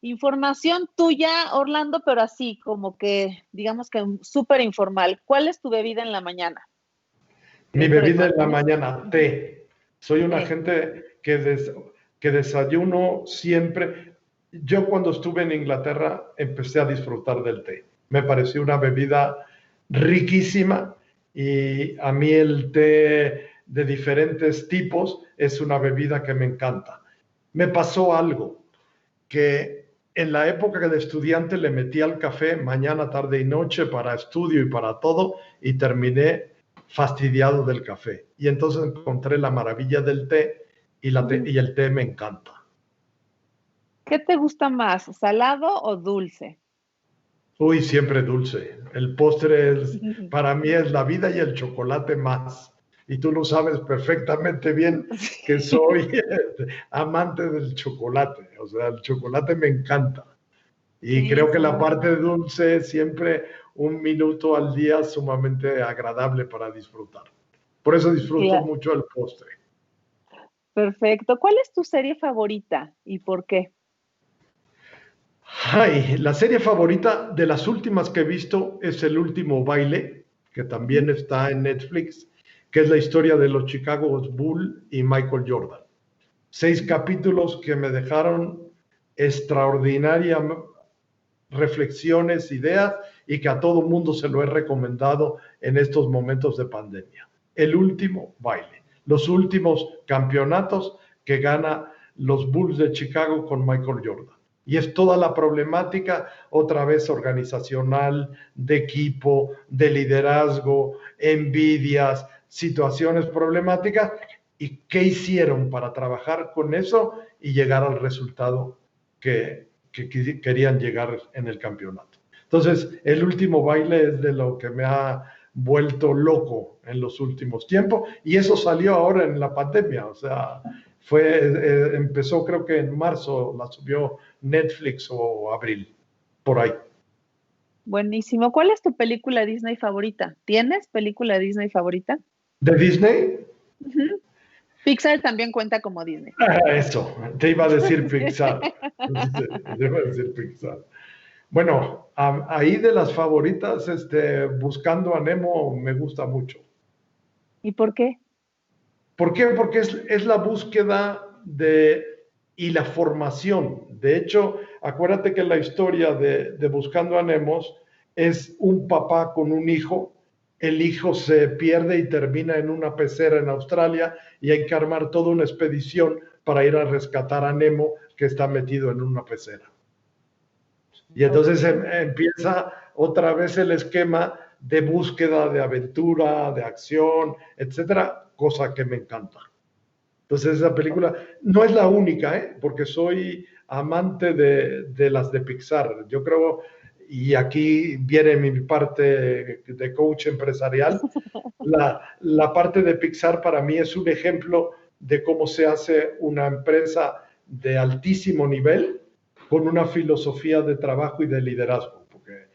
información tuya, Orlando, pero así como que, digamos que súper informal. ¿Cuál es tu bebida en la mañana? Mi bebida en la mañana, té. Soy una gente que desayuno siempre. Yo cuando estuve en Inglaterra empecé a disfrutar del té. Me pareció una bebida riquísima y a mí el té de diferentes tipos es una bebida que me encanta. Me pasó algo que en la época de estudiante le metí al café mañana, tarde y noche para estudio y para todo y terminé fastidiado del café. Y entonces encontré la maravilla del té y el té me encanta. ¿Qué te gusta más, salado o dulce? Uy, siempre dulce. El postre para mí es la vida y el chocolate más. Y tú lo sabes perfectamente bien que soy amante del chocolate. O sea, el chocolate me encanta. Y creo que la parte dulce siempre un minuto al día sumamente agradable para disfrutar. Por eso disfruto mucho el postre. Perfecto. ¿Cuál es tu serie favorita y por qué? Ay, la serie favorita de las últimas que he visto es El Último Baile, que también está en Netflix, que es la historia de los Chicago Bulls y Michael Jordan. 6 capítulos que me dejaron extraordinarias reflexiones, ideas y que a todo mundo se lo he recomendado en estos momentos de pandemia. El Último Baile, los últimos campeonatos que gana los Bulls de Chicago con Michael Jordan. Y es toda la problemática, otra vez organizacional, de equipo, de liderazgo, envidias, situaciones problemáticas, y qué hicieron para trabajar con eso y llegar al resultado que querían llegar en el campeonato. Entonces, El Último Baile es de lo que me ha vuelto loco en los últimos tiempos, y eso salió ahora en la pandemia, o sea, empezó creo que en marzo, la subió Netflix o abril, por ahí. Buenísimo. ¿Cuál es tu película Disney favorita? ¿Tienes película Disney favorita? ¿De Disney? Pixar también cuenta como Disney. Eso, te iba a decir Pixar. Te iba a decir Pixar. Bueno, ahí de las favoritas, Buscando a Nemo me gusta mucho. ¿Y por qué? ¿Por qué? Porque es la búsqueda de y la formación. De hecho, acuérdate que la historia de Buscando a Nemo es un papá con un hijo. El hijo se pierde y termina en una pecera en Australia y hay que armar toda una expedición para ir a rescatar a Nemo, que está metido en una pecera. Y entonces empieza otra vez el esquema de búsqueda, de aventura, de acción, etcétera, cosa que me encanta. Entonces esa película no es la única, porque soy amante de las de Pixar. Yo creo, y aquí viene mi parte de coach empresarial, la parte de Pixar para mí es un ejemplo de cómo se hace una empresa de altísimo nivel con una filosofía de trabajo y de liderazgo, porque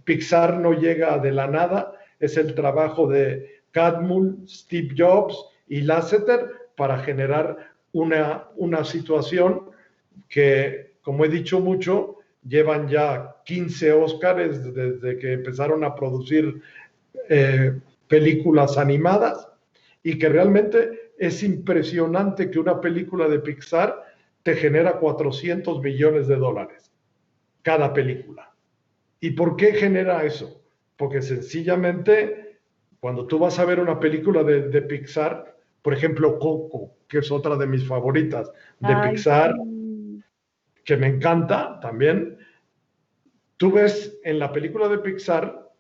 Pixar no llega de la nada, es el trabajo de Catmull, Steve Jobs y Lasseter para generar una situación que, como he dicho mucho, llevan ya 15 Óscares desde que empezaron a producir películas animadas, y que realmente es impresionante que una película de Pixar te genera 400 millones de dólares cada película. ¿Y por qué genera eso? Porque sencillamente, cuando tú vas a ver una película de Pixar, por ejemplo, Coco, que es otra de mis favoritas de Pixar, sí, que me encanta también, tú ves en la película de Pixar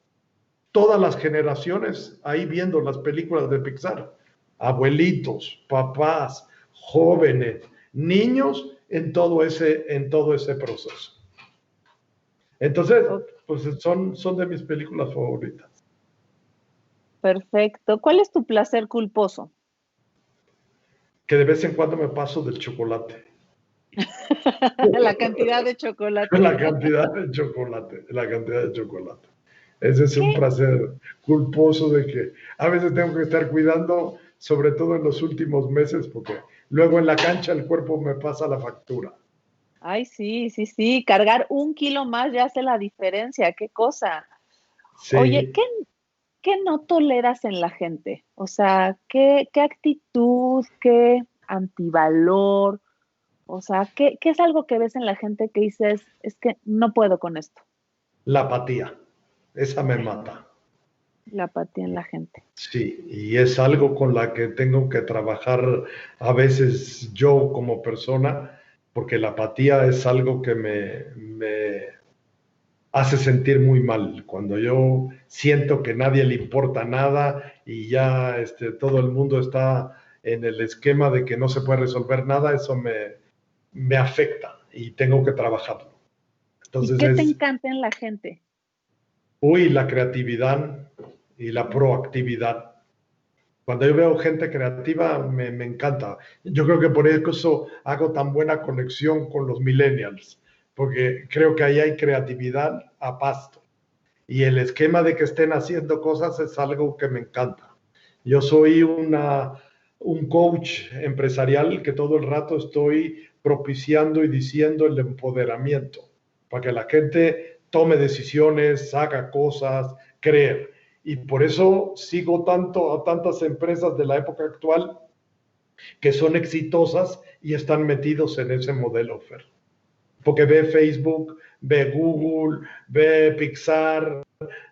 todas las generaciones ahí viendo las películas de Pixar. Abuelitos, papás, jóvenes, niños en todo ese proceso. Entonces, pues son de mis películas favoritas. Perfecto. ¿Cuál es tu placer culposo? Que de vez en cuando me paso del chocolate. La cantidad de chocolate. La cantidad de chocolate. Ese es un ¿Qué? placer culposo de que a veces tengo que estar cuidando, sobre todo en los últimos meses, porque luego en la cancha el cuerpo me pasa la factura. Ay, sí, sí, sí. Cargar 1 kilo más ya hace la diferencia. Qué cosa. Sí. Oye, ¿qué no toleras en la gente? O sea, ¿qué actitud, qué antivalor? O sea, ¿qué es algo que ves en la gente que dices, es que no puedo con esto? La apatía, esa me mata. La apatía en la gente. Sí, y es algo con la que tengo que trabajar a veces yo como persona, porque la apatía es algo que me hace sentir muy mal. Cuando yo siento que nadie le importa nada y ya todo el mundo está en el esquema de que no se puede resolver nada, eso me afecta y tengo que trabajarlo. ¿Y Entonces qué te encanta en la gente? la creatividad y la proactividad. Cuando yo veo gente creativa, me encanta. Yo creo que por eso hago tan buena conexión con los millennials, porque creo que ahí hay creatividad a pasto. Y el esquema de que estén haciendo cosas es algo que me encanta. Yo soy un coach empresarial que todo el rato estoy propiciando y diciendo el empoderamiento, para que la gente tome decisiones, haga cosas, cree. Y por eso sigo tanto a tantas empresas de la época actual que son exitosas y están metidos en ese modelo, Fer. Porque ve Facebook, ve Google, ve Pixar,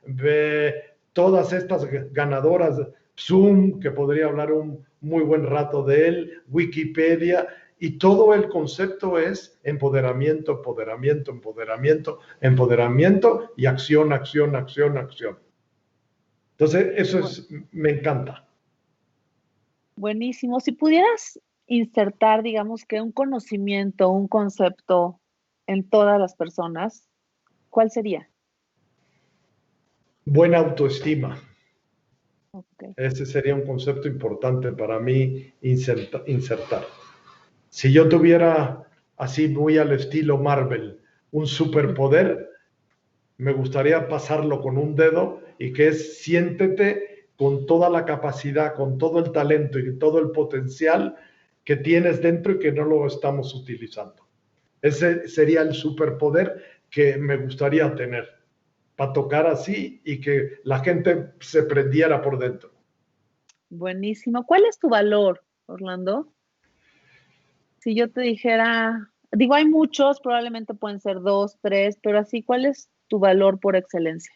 ve todas estas ganadoras, Zoom, que podría hablar un muy buen rato de él, Wikipedia, y todo el concepto es empoderamiento, empoderamiento, empoderamiento, empoderamiento y acción, acción, acción, acción. Entonces, me encanta. Buenísimo. Si pudieras insertar, digamos que un conocimiento, un concepto en todas las personas, ¿cuál sería? Buena autoestima. Okay. Ese sería un concepto importante para mí insertar. Si yo tuviera, así muy al estilo Marvel, un superpoder, me gustaría pasarlo con un dedo, y que es: siéntete con toda la capacidad, con todo el talento y todo el potencial que tienes dentro y que no lo estamos utilizando. Ese sería el superpoder que me gustaría tener, para tocar así y que la gente se prendiera por dentro. Buenísimo. ¿Cuál es tu valor, Orlando? Si yo te dijera, digo, hay muchos, probablemente pueden ser dos, tres, pero así, ¿cuál es tu valor por excelencia?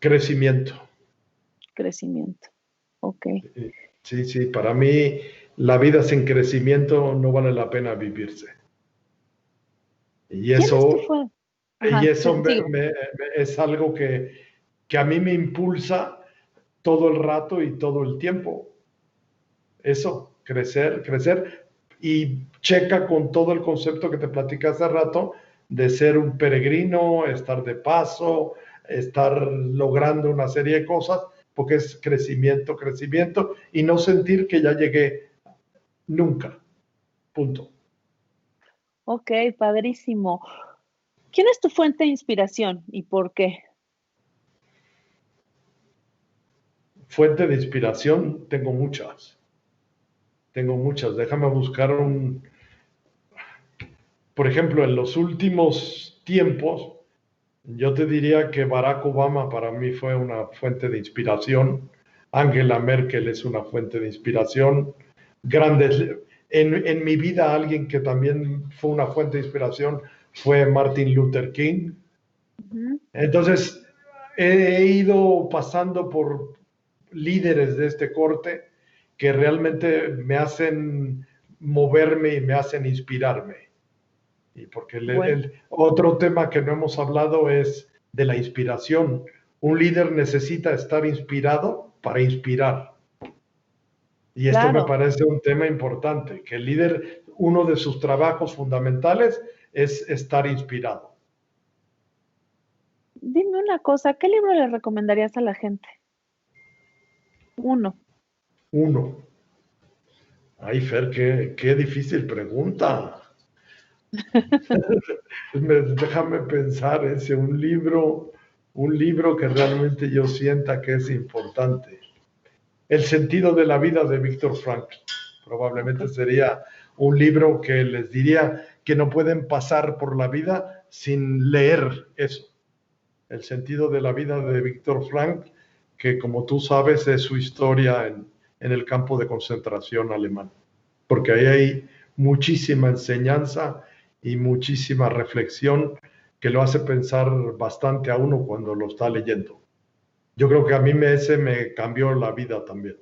Crecimiento. Crecimiento. Ok. Sí, sí, para mí la vida sin crecimiento no vale la pena vivirse. Y ¿Quién es tu eso, fue? y Ajá, eso sigo. es algo que a mí me impulsa todo el rato y todo el tiempo. Eso, crecer, crecer. Y checa con todo el concepto que te platicé hace rato de ser un peregrino, estar de paso, estar logrando una serie de cosas, porque es crecimiento, crecimiento, y no sentir que ya llegué nunca. Punto. Ok, padrísimo. ¿Quién es tu fuente de inspiración y por qué? Fuente de inspiración, tengo muchas. Tengo muchas. Déjame buscar un. Por ejemplo, en los últimos tiempos, yo te diría que Barack Obama para mí fue una fuente de inspiración. Angela Merkel es una fuente de inspiración. Grandes. En mi vida, alguien que también fue una fuente de inspiración fue Martin Luther King. Ujú. Entonces, he ido pasando por líderes de este corte que realmente me hacen moverme y me hacen inspirarme. Y porque Bueno, otro tema que no hemos hablado es de la inspiración. Un líder necesita estar inspirado para inspirar. Y esto me claro. parece un tema importante, que el líder, uno de sus trabajos fundamentales es estar inspirado. Dime una cosa, ¿qué libro le recomendarías a la gente? Uno. Uno. Ay, Fer, qué difícil pregunta. Déjame pensar, ese un libro que realmente yo sienta que es importante. El sentido de la vida de Víctor Frankl. Ok. Probablemente sería un libro que les diría que no pueden pasar por la vida sin leer eso. El sentido de la vida de Víctor Frankl, que como tú sabes es su historia en el campo de concentración alemán. Porque ahí hay muchísima enseñanza y muchísima reflexión que lo hace pensar bastante a uno cuando lo está leyendo. Yo creo que a mí ese me cambió la vida también.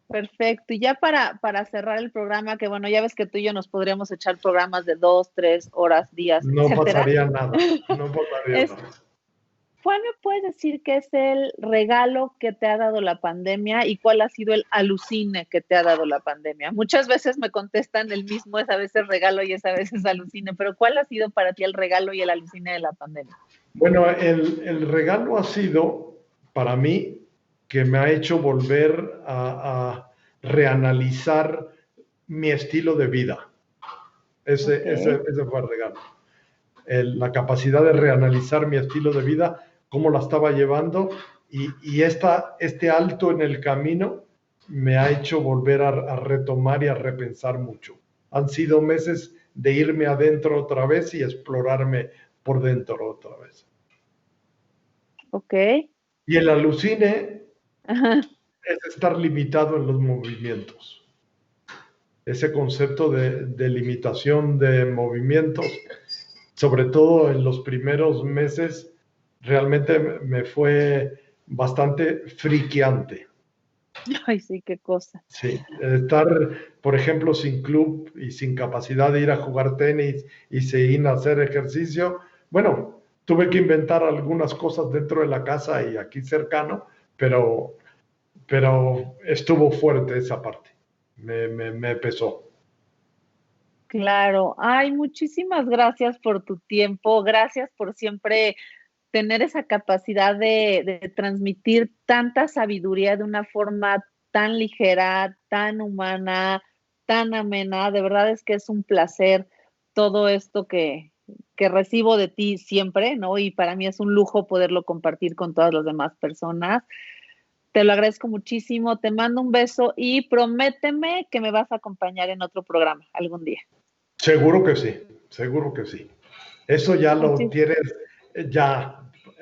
Perfecto. Y ya para cerrar el programa, que bueno, ya ves que tú y yo nos podríamos echar programas de 2, 3 horas, días, No etcétera. pasaría nada, no pasaría Es, nada. ¿Cuál me puedes decir que es el regalo que te ha dado la pandemia y cuál ha sido el alucine que te ha dado la pandemia? Muchas veces me contestan el mismo, es a veces regalo y es a veces alucine, pero ¿cuál ha sido para ti el regalo y el alucine de la pandemia? Bueno, el regalo ha sido para mí que me ha hecho volver a reanalizar mi estilo de vida. Ok, Ese fue el regalo. La capacidad de reanalizar mi estilo de vida, cómo la estaba llevando y este alto en el camino me ha hecho volver a retomar y a repensar mucho. Han sido meses de irme adentro otra vez y explorarme por dentro otra vez. ok. Y el alucine Ajá. es estar limitado en los movimientos. Ese concepto de limitación de movimientos, sobre todo en los primeros meses, realmente me fue bastante friqueante. Ay, sí, qué cosa. Sí, estar, por ejemplo, sin club y sin capacidad de ir a jugar tenis y sin hacer ejercicio, bueno, tuve que inventar algunas cosas dentro de la casa y aquí cercano, pero, pero estuvo fuerte esa parte, me pesó. Claro. Ay, muchísimas gracias por tu tiempo. Gracias por siempre tener esa capacidad de transmitir tanta sabiduría de una forma tan ligera, tan humana, tan amena. De verdad es que es un placer todo esto que recibo de ti siempre, ¿no? Y para mí es un lujo poderlo compartir con todas las demás personas. Te lo agradezco muchísimo, te mando un beso y prométeme que me vas a acompañar en otro programa algún día. Seguro que sí, seguro que sí. Eso ya lo Muchis tienes, ya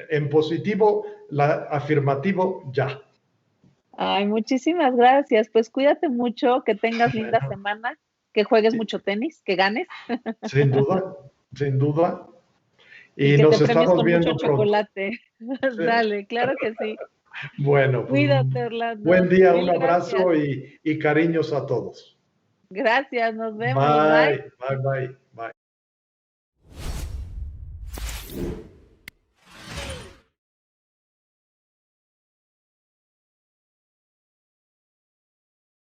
en positivo, afirmativo, ya. Ay, muchísimas gracias. Pues cuídate mucho, que tengas linda semana que juegues mucho tenis, que ganes. Sin duda, sin duda. Y Y que nos te premies estamos con viendo mucho pronto. chocolate. Sí. Dale, claro que sí. Bueno, pues Cuídate, Orlando. buen día, un Mil gracias. abrazo y cariños a todos. Gracias, nos vemos. Bye. Bye, bye, bye, bye.